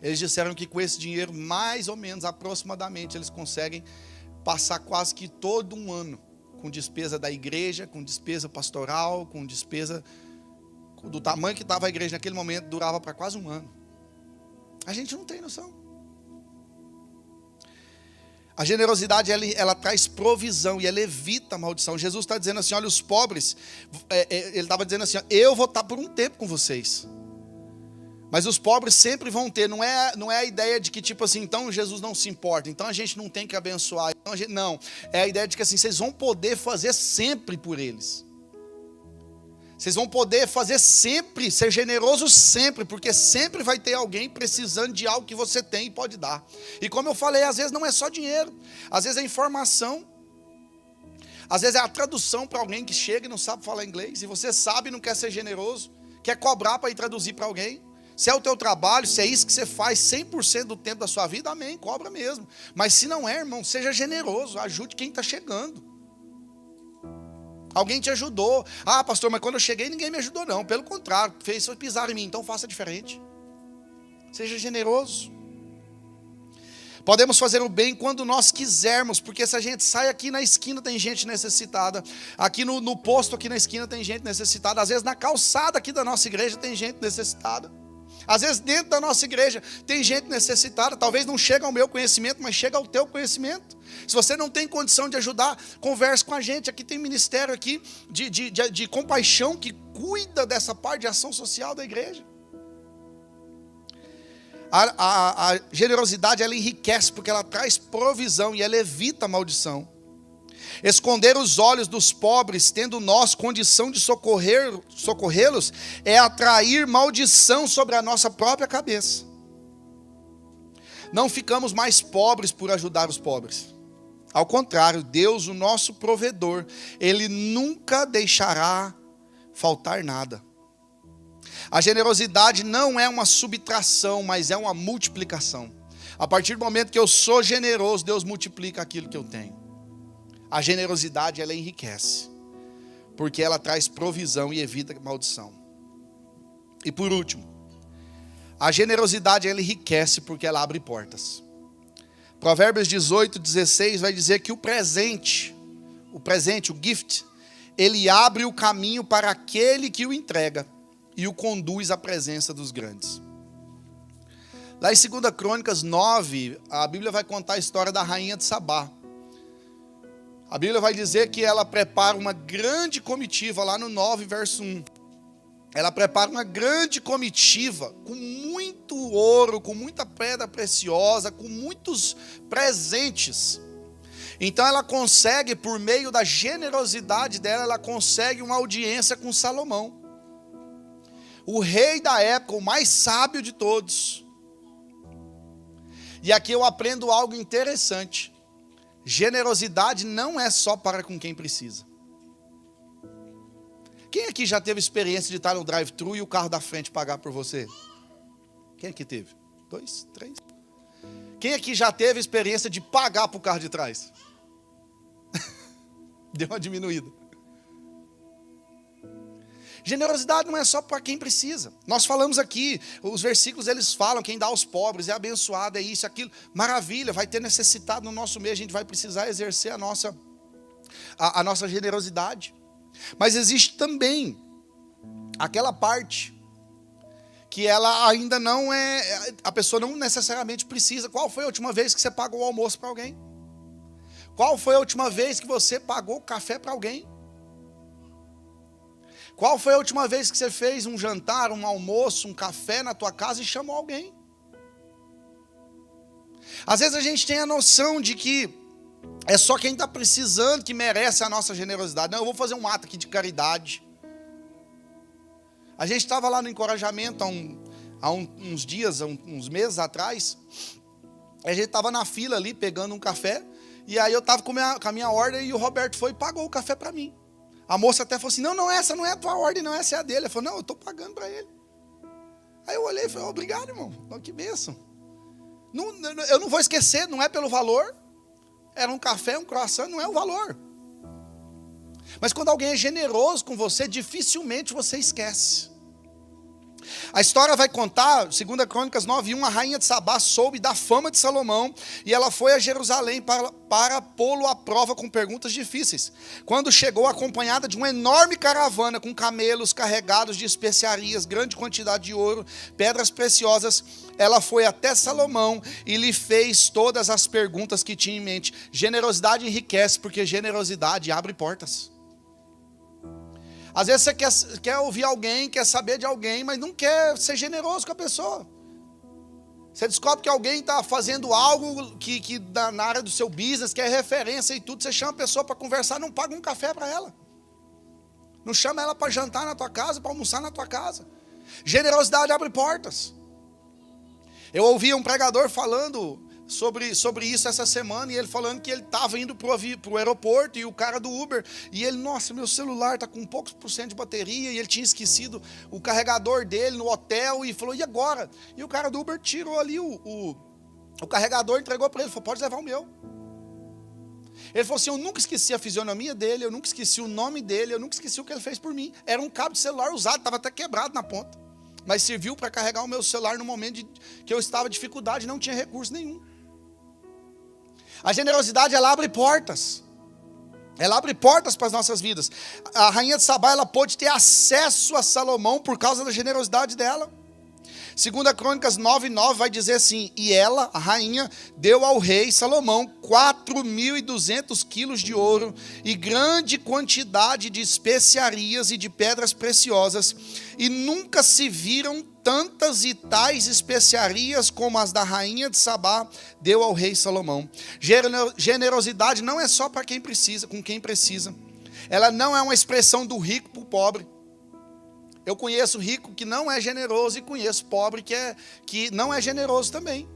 eles disseram que com esse dinheiro, mais ou menos, aproximadamente, eles conseguem passar quase que todo um ano com despesa da igreja, com despesa pastoral, com despesa do tamanho que estava a igreja naquele momento, durava para quase um ano. A gente não tem noção. A generosidade, ela traz provisão e ela evita a maldição. Jesus está dizendo assim, olha, os pobres, ele estava dizendo assim, eu vou estar por um tempo com vocês. Mas os pobres sempre vão ter, não é a ideia de que tipo assim, então Jesus não se importa, então a gente não tem que abençoar. Então não, é a ideia de que assim, vocês vão poder fazer sempre por eles. Vocês vão poder fazer sempre, ser generosos sempre, porque sempre vai ter alguém precisando de algo que você tem e pode dar. E como eu falei, às vezes não é só dinheiro, às vezes é informação, às vezes é a tradução para alguém que chega e não sabe falar inglês, e você sabe e não quer ser generoso, quer cobrar para ir traduzir para alguém. Se é o teu trabalho, se é isso que você faz 100% do tempo da sua vida, amém, cobra mesmo. Mas se não é, irmão, seja generoso, ajude quem está chegando. Alguém te ajudou. Pastor, mas quando eu cheguei ninguém me ajudou não. Pelo contrário, fez pisar em mim, então faça diferente. Seja generoso. Podemos fazer o bem quando nós quisermos, porque se a gente sai aqui na esquina tem gente necessitada, aqui no posto aqui na esquina tem gente necessitada, às vezes na calçada aqui da nossa igreja tem gente necessitada. Às vezes dentro da nossa igreja tem gente necessitada, talvez não chega ao meu conhecimento, mas chega ao teu conhecimento. Se você não tem condição de ajudar, converse com a gente, aqui tem ministério aqui de compaixão que cuida dessa parte de ação social da igreja. A generosidade, ela enriquece porque ela traz provisão e ela evita a maldição. Esconder os olhos dos pobres, tendo nós condição de socorrê-los, é atrair maldição sobre a nossa própria cabeça. Não ficamos mais pobres por ajudar os pobres. Ao contrário, Deus, o nosso provedor, Ele nunca deixará faltar nada. A generosidade não é uma subtração, mas é uma multiplicação. A partir do momento que eu sou generoso, Deus multiplica aquilo que eu tenho. A generosidade, ela enriquece, porque ela traz provisão e evita maldição. E por último, a generosidade, ela enriquece porque ela abre portas. Provérbios 18:16 vai dizer que o presente, o gift, ele abre o caminho para aquele que o entrega e o conduz à presença dos grandes. Lá em 2 Crônicas 9, a Bíblia vai contar a história da rainha de Sabá. A Bíblia vai dizer que ela prepara uma grande comitiva, lá no 9, verso 1. Ela prepara uma grande comitiva, com muito ouro, com muita pedra preciosa, com muitos presentes. Então ela consegue, por meio da generosidade dela, ela consegue uma audiência com Salomão, o rei da época, o mais sábio de todos. E aqui eu aprendo algo interessante. Generosidade não é só para com quem precisa. Quem aqui já teve experiência de estar no drive-thru e o carro da frente pagar por você? Quem aqui teve? 2, 3. Quem aqui já teve experiência de pagar para o carro de trás? Deu uma diminuída. Generosidade não é só para quem precisa. Nós falamos aqui, os versículos eles falam, quem dá aos pobres é abençoado, é isso, aquilo. Maravilha, vai ter necessitado no nosso meio, a gente vai precisar exercer a nossa generosidade. Mas existe também aquela parte que ela ainda não é, a pessoa não necessariamente precisa. Qual foi a última vez que você pagou o almoço para alguém? Qual foi a última vez que você pagou café para alguém? Qual foi a última vez que você fez um jantar, um almoço, um café na tua casa e chamou alguém? Às vezes a gente tem a noção de que é só quem está precisando que merece a nossa generosidade. Não, eu vou fazer um ato aqui de caridade. A gente estava lá no encorajamento há uns dias, uns meses atrás. A gente estava na fila ali pegando um café. E aí eu estava com a minha ordem e o Roberto foi e pagou o café para mim. A moça até falou assim, não, essa não é a tua ordem, não, essa é a dele. Ele falou, não, eu estou pagando para ele. Aí eu olhei e falei, obrigado, irmão, que bênção. Eu não vou esquecer, não é pelo valor. Era um café, um croissant, não é o valor. Mas quando alguém é generoso com você, dificilmente você esquece. A história vai contar, 2 Crônicas 9:1, a rainha de Sabá soube da fama de Salomão e ela foi a Jerusalém para pô-lo à prova com perguntas difíceis. Quando chegou acompanhada de uma enorme caravana com camelos carregados de especiarias, grande quantidade de ouro, pedras preciosas, ela foi até Salomão e lhe fez todas as perguntas que tinha em mente. Generosidade enriquece porque generosidade abre portas. Às vezes você quer ouvir alguém, quer saber de alguém, mas não quer ser generoso com a pessoa. Você descobre que alguém está fazendo algo que na área do seu business, que é referência e tudo, você chama a pessoa para conversar, não paga um café para ela. Não chama ela para jantar na tua casa, para almoçar na tua casa. Generosidade abre portas. Eu ouvi um pregador falando sobre isso essa semana, e ele falando que ele estava indo para o aeroporto, e o cara do Uber, e ele, nossa, meu celular está com poucos por cento de bateria, e ele tinha esquecido o carregador dele no hotel, e falou, e agora? E o cara do Uber tirou ali o carregador, entregou para ele, falou, pode levar o meu. Ele falou assim, eu nunca esqueci a fisionomia dele, eu nunca esqueci o nome dele, eu nunca esqueci o que ele fez por mim. Era um cabo de celular usado, estava até quebrado na ponta, mas serviu para carregar o meu celular no momento que eu estava em dificuldade, não tinha recurso nenhum. A generosidade, ela abre portas. Ela abre portas para as nossas vidas. A rainha de Sabá, ela pôde ter acesso a Salomão por causa da generosidade dela. 2 Crônicas 9:9 vai dizer assim, e ela, a rainha, deu ao rei Salomão 4.200 quilos de ouro e grande quantidade de especiarias e de pedras preciosas, e nunca se viram tantas e tais especiarias como as da rainha de Sabá deu ao rei Salomão. Generosidade não é só para quem precisa, com quem precisa. Ela não é uma expressão do rico para o pobre. Eu conheço rico que não é generoso e conheço pobre que não é generoso também.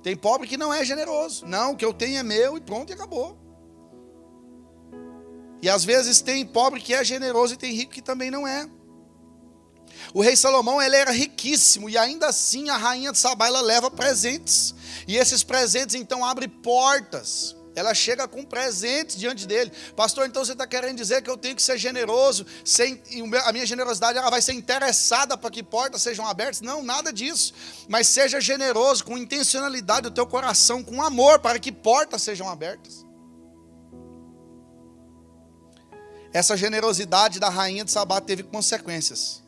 Tem pobre que não é generoso. Não, o que eu tenho é meu e pronto, e acabou. E às vezes tem pobre que é generoso e tem rico que também não é. O rei Salomão, ele era riquíssimo e ainda assim a rainha de Sabá, ela leva presentes. E esses presentes então abrem portas. Ela chega com presentes diante dele. Pastor, então você está querendo dizer que eu tenho que ser generoso, a minha generosidade ela vai ser interessada para que portas sejam abertas? Não, nada disso. Mas seja generoso, com intencionalidade do teu coração, com amor, para que portas sejam abertas. Essa generosidade da rainha de Sabá teve consequências.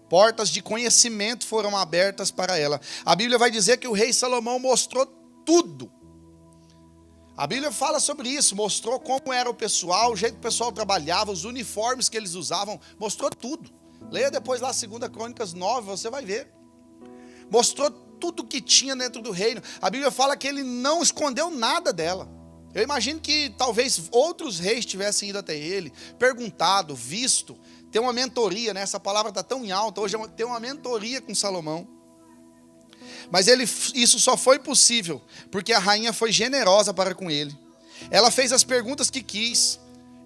Portas de conhecimento foram abertas para ela. A Bíblia vai dizer que o rei Salomão mostrou tudo. A Bíblia fala sobre isso, mostrou como era o pessoal, o jeito que o pessoal trabalhava, os uniformes que eles usavam, mostrou tudo. Leia depois lá 2 Crônicas 9, você vai ver. Mostrou tudo que tinha dentro do reino. A Bíblia fala que ele não escondeu nada dela. Eu imagino que talvez outros reis tivessem ido até ele, perguntado, visto, ter uma mentoria, né? Essa palavra está tão em alta, hoje ter uma mentoria com Salomão. Mas isso só foi possível porque a rainha foi generosa para com ele. Ela fez as perguntas que quis.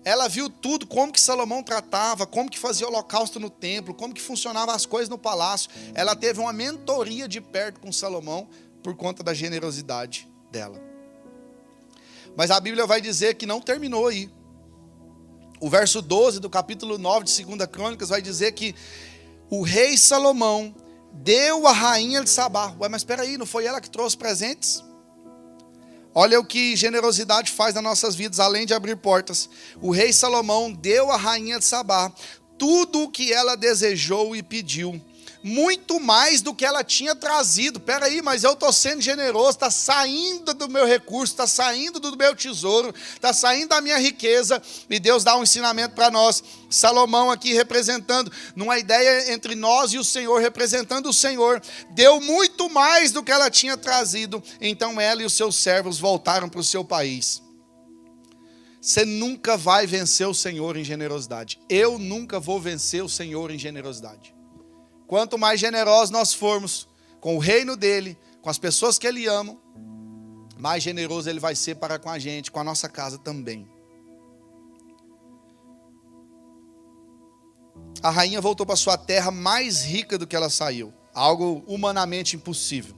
Ela viu tudo, como que Salomão tratava, como que fazia holocausto no templo, como que funcionavam as coisas no palácio. Ela teve uma mentoria de perto com Salomão por conta da generosidade dela. Mas a Bíblia vai dizer que não terminou aí. O verso 12 do capítulo 9 de 2 Crônicas vai dizer que o rei Salomão deu a rainha de Sabá. Ué, mas espera aí, não foi ela que trouxe presentes? Olha o que generosidade faz nas nossas vidas, além de abrir portas. O rei Salomão deu à rainha de Sabá tudo o que ela desejou e pediu. Muito mais do que ela tinha trazido. Espera aí, mas eu estou sendo generoso, está saindo do meu recurso, está saindo do meu tesouro, está saindo da minha riqueza. E Deus dá um ensinamento para nós. Salomão aqui representando, numa ideia entre nós e o Senhor, representando o Senhor, deu muito mais do que ela tinha trazido. Então ela e os seus servos voltaram para o seu país. Você nunca vai vencer o Senhor em generosidade. Eu nunca vou vencer o Senhor em generosidade. Quanto mais generosos nós formos com o reino dele, com as pessoas que ele ama, mais generoso ele vai ser para com a gente, com a nossa casa também. A rainha voltou para sua terra mais rica do que ela saiu. Algo humanamente impossível.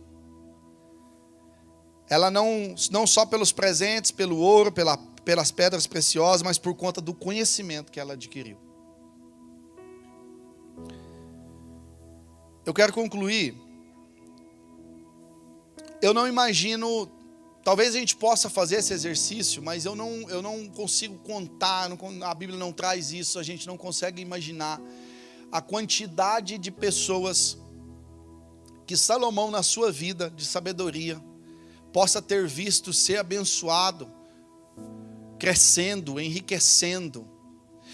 Ela não só pelos presentes, pelo ouro, pelas pedras preciosas, mas por conta do conhecimento que ela adquiriu. Eu quero concluir. Eu não imagino, talvez a gente possa fazer esse exercício, mas eu não consigo contar, a Bíblia não traz isso, a gente não consegue imaginar a quantidade de pessoas que Salomão na sua vida de sabedoria possa ter visto ser abençoado, crescendo, enriquecendo.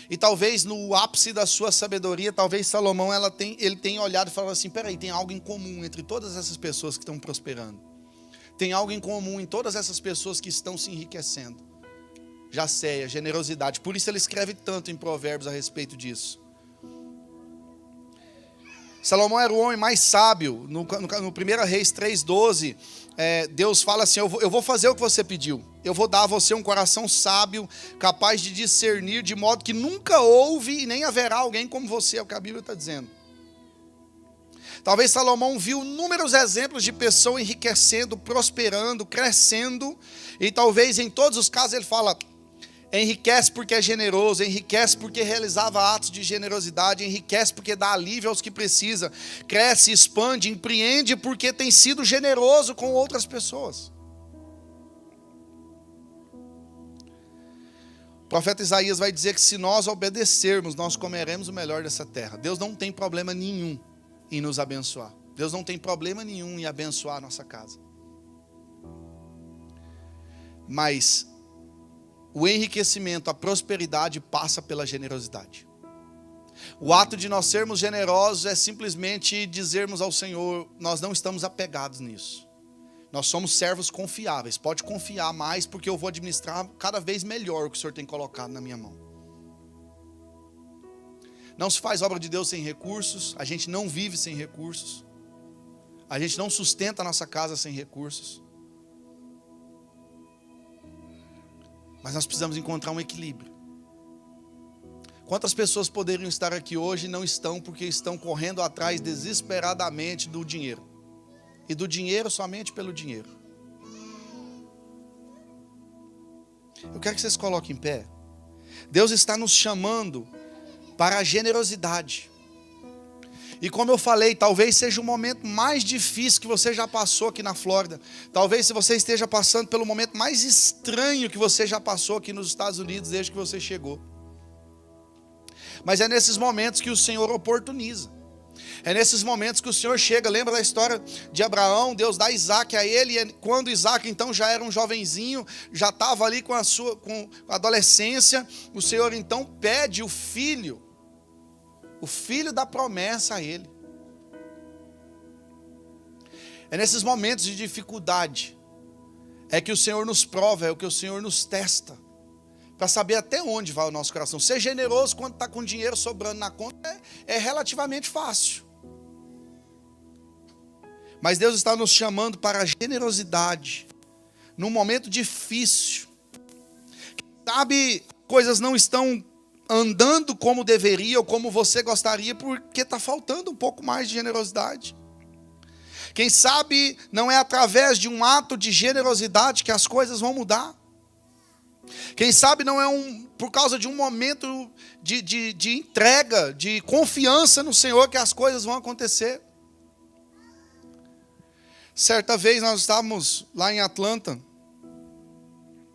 E talvez no ápice da sua sabedoria, talvez Salomão ele tenha olhado e falado assim, peraí, tem algo em comum entre todas essas pessoas que estão prosperando. Tem algo em comum em todas essas pessoas que estão se enriquecendo. Já sei, a generosidade. Por isso ele escreve tanto em Provérbios a respeito disso. Salomão era o homem mais sábio. No 1 Reis 3,12, Deus fala assim, eu vou fazer o que você pediu. Eu vou dar a você um coração sábio, capaz de discernir, de modo que nunca houve e nem haverá alguém como você, é o que a Bíblia está dizendo. Talvez Salomão viu inúmeros exemplos de pessoas enriquecendo, prosperando, crescendo, e talvez em todos os casos ele fala, enriquece porque é generoso, enriquece porque realizava atos de generosidade, enriquece porque dá alívio aos que precisam, cresce, expande, empreende porque tem sido generoso com outras pessoas. O profeta Isaías vai dizer que se nós obedecermos, nós comeremos o melhor dessa terra. Deus não tem problema nenhum em nos abençoar. Deus não tem problema nenhum em abençoar a nossa casa. Mas o enriquecimento, a prosperidade passa pela generosidade. O ato de nós sermos generosos é simplesmente dizermos ao Senhor, nós não estamos apegados nisso. Nós somos servos confiáveis. Pode confiar mais, porque eu vou administrar cada vez melhor o que o Senhor tem colocado na minha mão. Não se faz obra de Deus sem recursos. A gente não vive sem recursos. A gente não sustenta a nossa casa sem recursos. Mas nós precisamos encontrar um equilíbrio. Quantas pessoas poderiam estar aqui hoje e não estão porque estão correndo atrás desesperadamente do dinheiro? E do dinheiro somente pelo dinheiro. Eu quero que vocês coloquem em pé. Deus está nos chamando para a generosidade. E como eu falei, talvez seja o momento mais difícil que você já passou aqui na Flórida. Talvez se você esteja passando pelo momento mais estranho que você já passou aqui nos Estados Unidos desde que você chegou. Mas é nesses momentos que o Senhor oportuniza. É nesses momentos que o Senhor chega. Lembra da história de Abraão? Deus dá Isaac a ele. E quando Isaac então já era um jovenzinho, já estava ali com a adolescência, o Senhor então pede o filho da promessa a ele. É nesses momentos de dificuldade é que o Senhor nos prova, é o que o Senhor nos testa, para saber até onde vai o nosso coração. Ser generoso quando está com dinheiro sobrando na conta é relativamente fácil. Mas Deus está nos chamando para a generosidade, num momento difícil. Sabe, coisas não estão andando como deveria ou como você gostaria, porque está faltando um pouco mais de generosidade. Quem sabe não é através de um ato de generosidade que as coisas vão mudar. Quem sabe não é por causa de um momento de entrega, de confiança no Senhor que as coisas vão acontecer. Certa vez nós estávamos lá em Atlanta,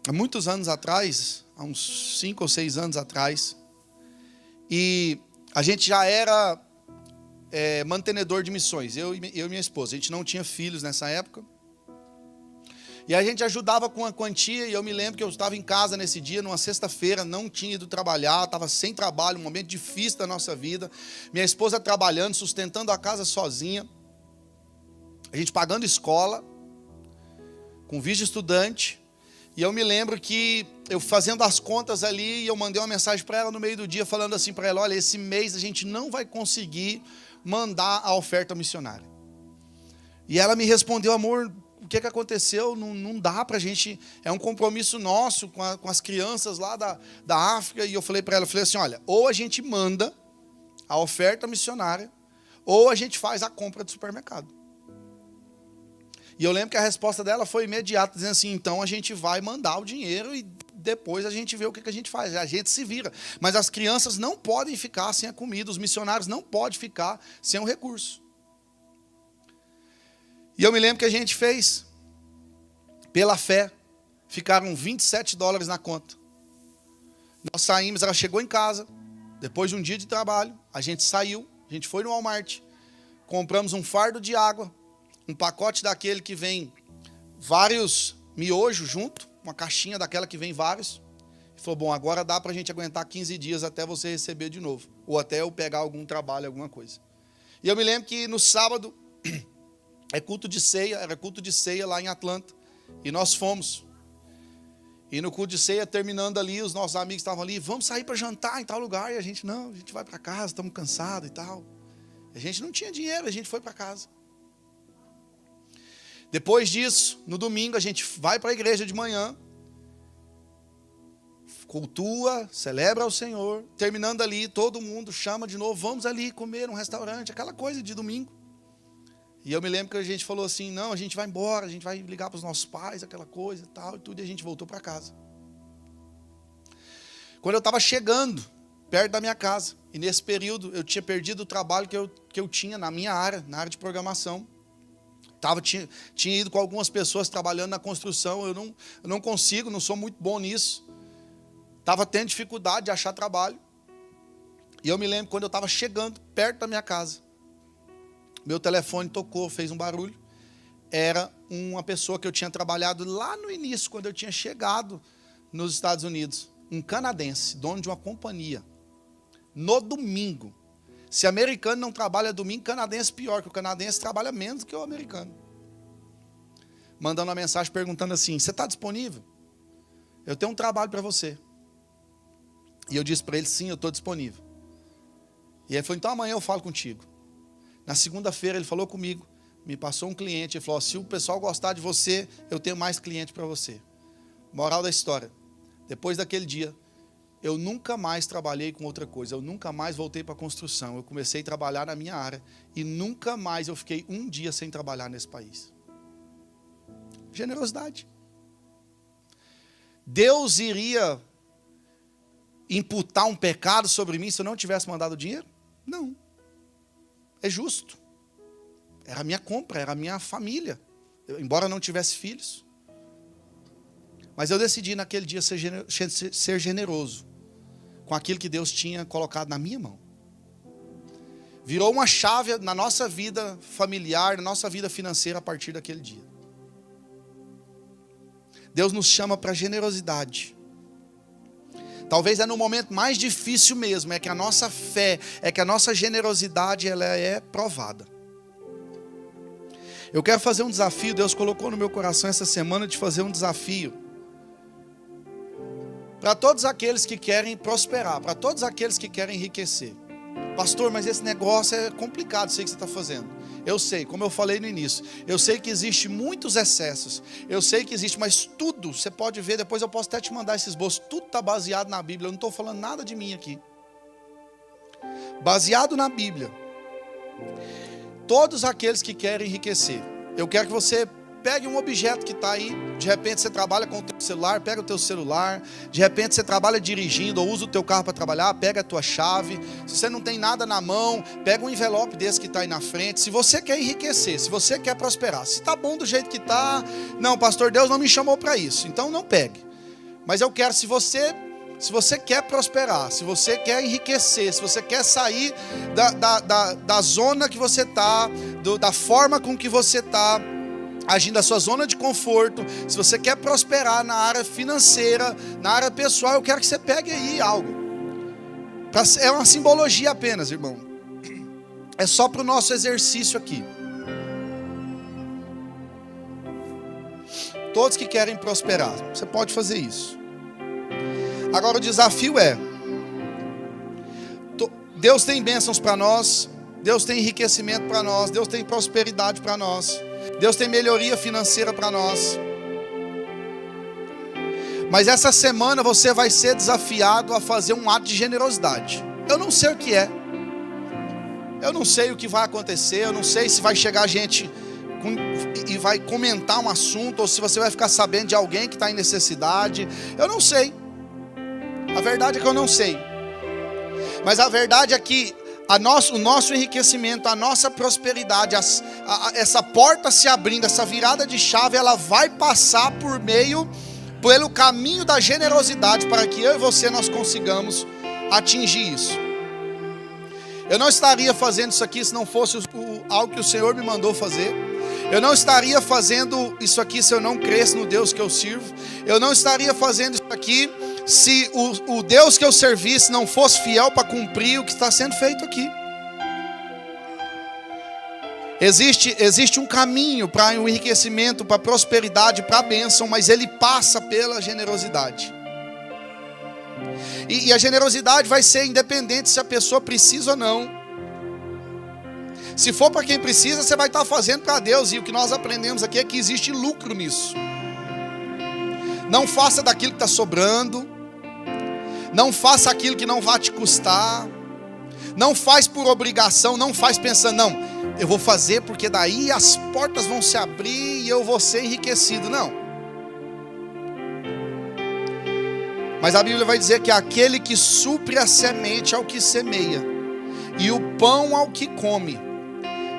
há muitos anos atrás, há uns 5 ou 6 anos atrás, e a gente já era mantenedor de missões, eu e minha esposa. A gente não tinha filhos nessa época, e a gente ajudava com a quantia. E eu me lembro que eu estava em casa nesse dia, numa sexta-feira, não tinha ido trabalhar, estava sem trabalho, um momento difícil da nossa vida, minha esposa trabalhando, sustentando a casa sozinha, a gente pagando escola, com visto estudante. E eu me lembro que eu fazendo as contas ali, eu mandei uma mensagem para ela no meio do dia, falando assim para ela: olha, esse mês a gente não vai conseguir mandar a oferta missionária. E ela me respondeu: amor, o que aconteceu? Não dá para a gente, é um compromisso nosso com as crianças lá da África. E eu falei para ela, assim: olha, ou a gente manda a oferta missionária, ou a gente faz a compra do supermercado. E eu lembro que a resposta dela foi imediata, dizendo assim: então a gente vai mandar o dinheiro e depois a gente vê o que a gente faz, a gente se vira. Mas as crianças não podem ficar sem a comida, os missionários não podem ficar sem o recurso. E eu me lembro que a gente fez, pela fé, ficaram $27 na conta. Nós saímos, ela chegou em casa, depois de um dia de trabalho, a gente saiu, a gente foi no Walmart, compramos um fardo de água, um pacote daquele que vem vários miojos junto, uma caixinha daquela que vem vários. E falou: bom, agora dá para a gente aguentar 15 dias até você receber de novo, ou até eu pegar algum trabalho, alguma coisa. E eu me lembro que no sábado, era culto de ceia lá em Atlanta, e nós fomos. E no culto de ceia, terminando ali, os nossos amigos estavam ali: vamos sair para jantar em tal lugar. E a gente: não, a gente vai para casa, estamos cansados e tal. A gente não tinha dinheiro, a gente foi para casa. Depois disso, no domingo, a gente vai para a igreja de manhã, cultua, celebra ao Senhor. Terminando ali, todo mundo chama de novo: vamos ali comer num restaurante, aquela coisa de domingo. E eu me lembro que a gente falou assim: não, a gente vai embora, a gente vai ligar para os nossos pais, aquela coisa e tal, e tudo, e a gente voltou para casa. Quando eu estava chegando perto da minha casa, e nesse período eu tinha perdido o trabalho que eu tinha na minha área, na área de programação. Tinha ido com algumas pessoas trabalhando na construção. Eu não consigo, não sou muito bom nisso. Estava tendo dificuldade de achar trabalho. E eu me lembro quando eu estava chegando perto da minha casa, meu telefone tocou, fez um barulho. Era uma pessoa que eu tinha trabalhado lá no início, quando eu tinha chegado nos Estados Unidos. Um canadense, dono de uma companhia no domingo. Se americano não trabalha domingo, canadense pior, que o canadense trabalha menos do que o americano. Mandando uma mensagem perguntando assim: você está disponível? Eu tenho um trabalho para você. E eu disse para ele: sim, eu estou disponível. E ele falou: então amanhã eu falo contigo. Na segunda-feira ele falou comigo, me passou um cliente e falou: se o pessoal gostar de você, eu tenho mais cliente para você. Moral da história: depois daquele dia, eu nunca mais trabalhei com outra coisa, eu nunca mais voltei para a construção. Eu comecei a trabalhar na minha área e nunca mais eu fiquei um dia sem trabalhar nesse país. Generosidade. Deus iria imputar um pecado sobre mim se eu não tivesse mandado dinheiro? Não. É justo. Era a minha compra, era a minha família. Embora eu não tivesse filhos. Mas eu decidi naquele dia ser generoso com aquilo que Deus tinha colocado na minha mão. Virou uma chave na nossa vida familiar, na nossa vida financeira a partir daquele dia. Deus nos chama para generosidade. Talvez é no momento mais difícil mesmo, é que a nossa fé, é que a nossa generosidade ela é provada. Eu quero fazer um desafio, Deus colocou no meu coração essa semana de fazer um desafio. Para todos aqueles que querem prosperar, para todos aqueles que querem enriquecer. Pastor, mas esse negócio é complicado, sei que você está fazendo. Eu sei, como eu falei no início, eu sei que existe muitos excessos, eu sei que existe, mas tudo, você pode ver, depois eu posso até te mandar esse esboço, tudo está baseado na Bíblia, eu não estou falando nada de mim aqui. Baseado na Bíblia. Todos aqueles que querem enriquecer, eu quero que você pegue um objeto que está aí, de repente você trabalha com o teu celular, pega o teu celular, de repente você trabalha dirigindo ou usa o teu carro para trabalhar, pega a tua chave, se você não tem nada na mão, pega um envelope desse que está aí na frente, se você quer enriquecer, se você quer prosperar, se está bom do jeito que está, não, pastor, Deus não me chamou para isso, então não pegue, mas eu quero, se você quer prosperar, se você quer enriquecer, se você quer sair da zona que você está, da forma com que você está, agindo da sua zona de conforto, se você quer prosperar na área financeira, na área pessoal, eu quero que você pegue aí algo. É uma simbologia apenas, irmão. É só para o nosso exercício aqui. Todos que querem prosperar, você pode fazer isso. Agora o desafio é: Deus tem bênçãos para nós, Deus tem enriquecimento para nós, Deus tem prosperidade para nós. Deus tem melhoria financeira para nós. Mas essa semana você vai ser desafiado a fazer um ato de generosidade. Eu não sei o que é. Eu não sei o que vai acontecer. Eu não sei se vai chegar gente e vai comentar um assunto, ou se você vai ficar sabendo de alguém que está em necessidade. Eu não sei. A verdade é que eu não sei. Mas a verdade é que o nosso enriquecimento, a nossa prosperidade, essa porta se abrindo, essa virada de chave, ela vai passar pelo caminho da generosidade, para que eu e você nós consigamos atingir isso. Eu não estaria fazendo isso aqui se não fosse algo que o Senhor me mandou fazer. Eu não estaria fazendo isso aqui se eu não cresce no Deus que eu sirvo. Eu não estaria fazendo isso aqui se o Deus que eu servisse não fosse fiel para cumprir o que está sendo feito aqui. Existe um caminho para o enriquecimento, para a prosperidade, para a bênção, mas ele passa pela generosidade. E a generosidade vai ser independente se a pessoa precisa ou não. Se for para quem precisa, você vai estar fazendo para Deus. E o que nós aprendemos aqui é que existe lucro nisso. Não faça daquilo que está sobrando. Não faça aquilo que não vai te custar. Não faz por obrigação. Não faz pensando, não, eu vou fazer porque daí as portas vão se abrir e eu vou ser enriquecido. Não. Mas a Bíblia vai dizer que aquele que supre a semente ao que semeia, e o pão ao que come,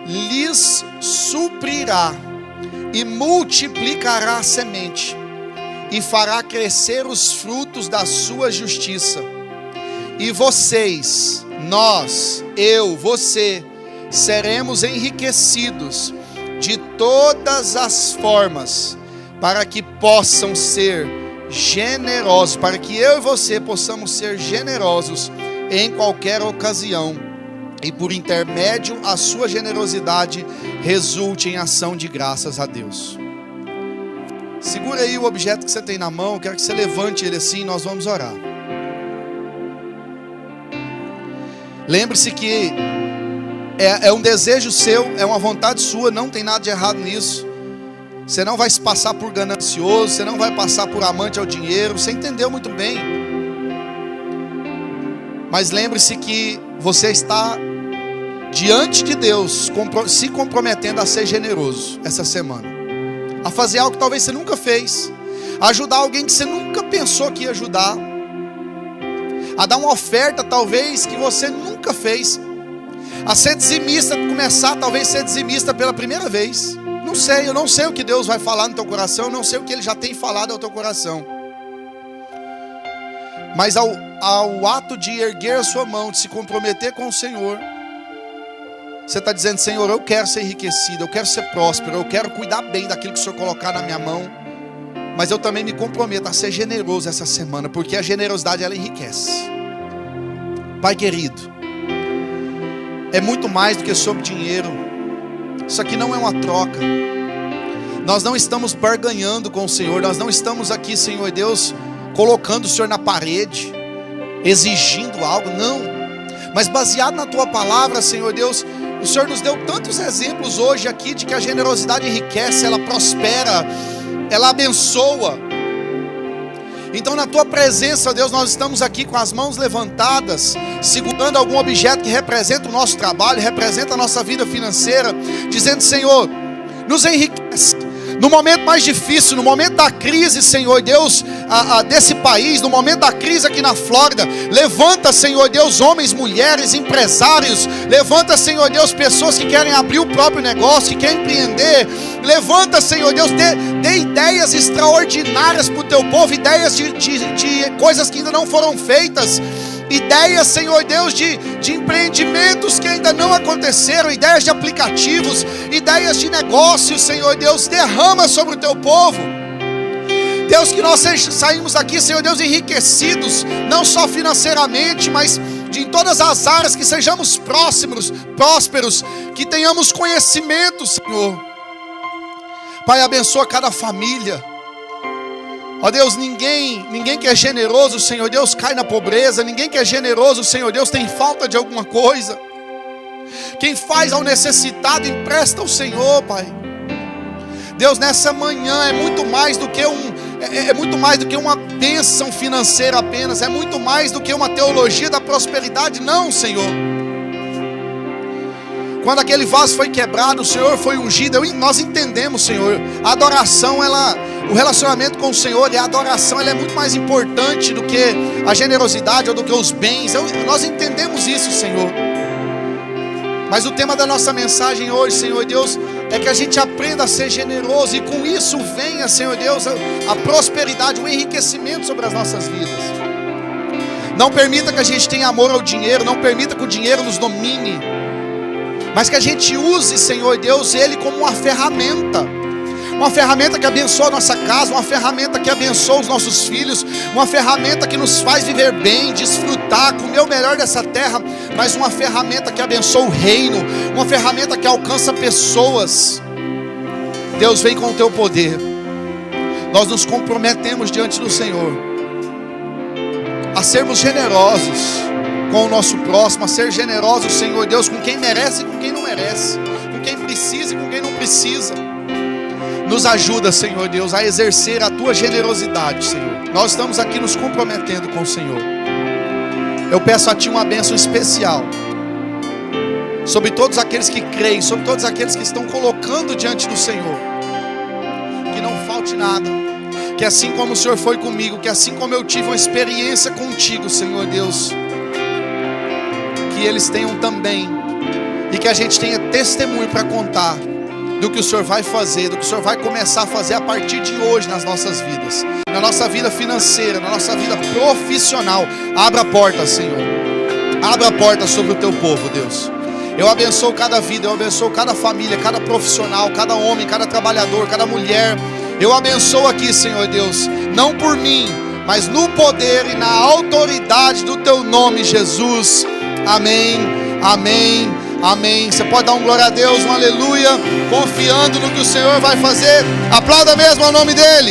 lhes suprirá e multiplicará a semente, e fará crescer os frutos da sua justiça. E vocês, nós, eu, você, seremos enriquecidos de todas as formas, para que possam ser generosos, para que eu e você possamos ser generosos em qualquer ocasião, e por intermédio a sua generosidade resulte em ação de graças a Deus. Segura aí o objeto que você tem na mão, eu quero que você levante ele assim, nós vamos orar. Lembre-se que é um desejo seu, é uma vontade sua, não tem nada de errado nisso. Você não vai se passar por ganancioso, você não vai passar por amante ao dinheiro, você entendeu muito bem. Mas lembre-se que você está diante de Deus, se comprometendo a ser generoso essa semana, a fazer algo que talvez você nunca fez, a ajudar alguém que você nunca pensou que ia ajudar, a dar uma oferta talvez que você nunca fez, a ser dizimista, começar talvez a ser dizimista pela primeira vez. Não sei, eu não sei o que Deus vai falar no teu coração, eu não sei o que Ele já tem falado ao teu coração. Mas ao ato de erguer a sua mão, de se comprometer com o Senhor, você está dizendo: Senhor, eu quero ser enriquecido, eu quero ser próspero, eu quero cuidar bem daquilo que o Senhor colocar na minha mão. Mas eu também me comprometo a ser generoso essa semana, porque a generosidade ela enriquece. Pai querido, é muito mais do que sobre dinheiro. Isso aqui não é uma troca. Nós não estamos barganhando com o Senhor, nós não estamos aqui, Senhor Deus, colocando o Senhor na parede, exigindo algo, não. Mas baseado na Tua palavra, Senhor Deus, o Senhor nos deu tantos exemplos hoje aqui de que a generosidade enriquece, ela prospera, ela abençoa. Então na Tua presença, Deus, nós estamos aqui com as mãos levantadas, segurando algum objeto que representa o nosso trabalho, representa a nossa vida financeira, dizendo: Senhor, nos enriquece. No momento mais difícil, no momento da crise, Senhor Deus, desse país, no momento da crise aqui na Flórida, levanta, Senhor Deus, homens, mulheres, empresários, levanta, Senhor Deus, pessoas que querem abrir o próprio negócio, que querem empreender, levanta, Senhor Deus, dê ideias extraordinárias para o teu povo, ideias de coisas que ainda não foram feitas, ideias, Senhor Deus, de empreendimentos que ainda não aconteceram, ideias de aplicativos, ideias de negócios, Senhor Deus, derrama sobre o teu povo. Deus, que nós saímos aqui, Senhor Deus, enriquecidos, não só financeiramente, mas em todas as áreas, que sejamos prósperos, que tenhamos conhecimento, Senhor. Pai, abençoa cada família. Ó Deus, ninguém que é generoso, Senhor Deus, cai na pobreza. Ninguém que é generoso, Senhor Deus, tem falta de alguma coisa. Quem faz ao necessitado, empresta ao Senhor, Pai. Deus, nessa manhã é muito mais do que uma bênção financeira apenas. É muito mais do que uma teologia da prosperidade, não, Senhor. Quando aquele vaso foi quebrado, o Senhor foi ungido. Nós entendemos, Senhor, a adoração, o relacionamento com o Senhor e a adoração, ela é muito mais importante do que a generosidade ou do que os bens. Nós entendemos isso, Senhor. Mas o tema da nossa mensagem hoje, Senhor Deus, é que a gente aprenda a ser generoso, e com isso venha, Senhor Deus, a prosperidade, o enriquecimento sobre as nossas vidas. Não permita que a gente tenha amor ao dinheiro, não permita que o dinheiro nos domine, mas que a gente use, Senhor Deus, ele como uma ferramenta que abençoa a nossa casa, uma ferramenta que abençoa os nossos filhos, uma ferramenta que nos faz viver bem, desfrutar, comer o melhor dessa terra, mas uma ferramenta que abençoa o reino, uma ferramenta que alcança pessoas. Deus, vem com o teu poder. Nós nos comprometemos diante do Senhor a sermos generosos com o nosso próximo, a ser generosos, Senhor Deus, com quem merece e com quem não merece, com quem precisa e com quem não precisa. Nos ajuda, Senhor Deus, a exercer a Tua generosidade, Senhor. Nós estamos aqui nos comprometendo com o Senhor. Eu peço a Ti uma bênção especial sobre todos aqueles que creem, sobre todos aqueles que estão colocando diante do Senhor. Que não falte nada, que assim como o Senhor foi comigo, que assim como eu tive uma experiência contigo, Senhor Deus, que eles tenham também, e que a gente tenha testemunho para contar do que o Senhor vai fazer, do que o Senhor vai começar a fazer a partir de hoje nas nossas vidas, na nossa vida financeira, na nossa vida profissional. Abra a porta, Senhor, abra a porta sobre o teu povo, Deus. Eu abençoo cada vida, eu abençoo cada família, cada profissional, cada homem, cada trabalhador, cada mulher. Eu abençoo aqui, Senhor Deus, não por mim, mas no poder e na autoridade do teu nome, Jesus. Amém, amém, amém. Você pode dar um glória a Deus, um aleluia, confiando no que o Senhor vai fazer. Aplauda mesmo ao nome dele.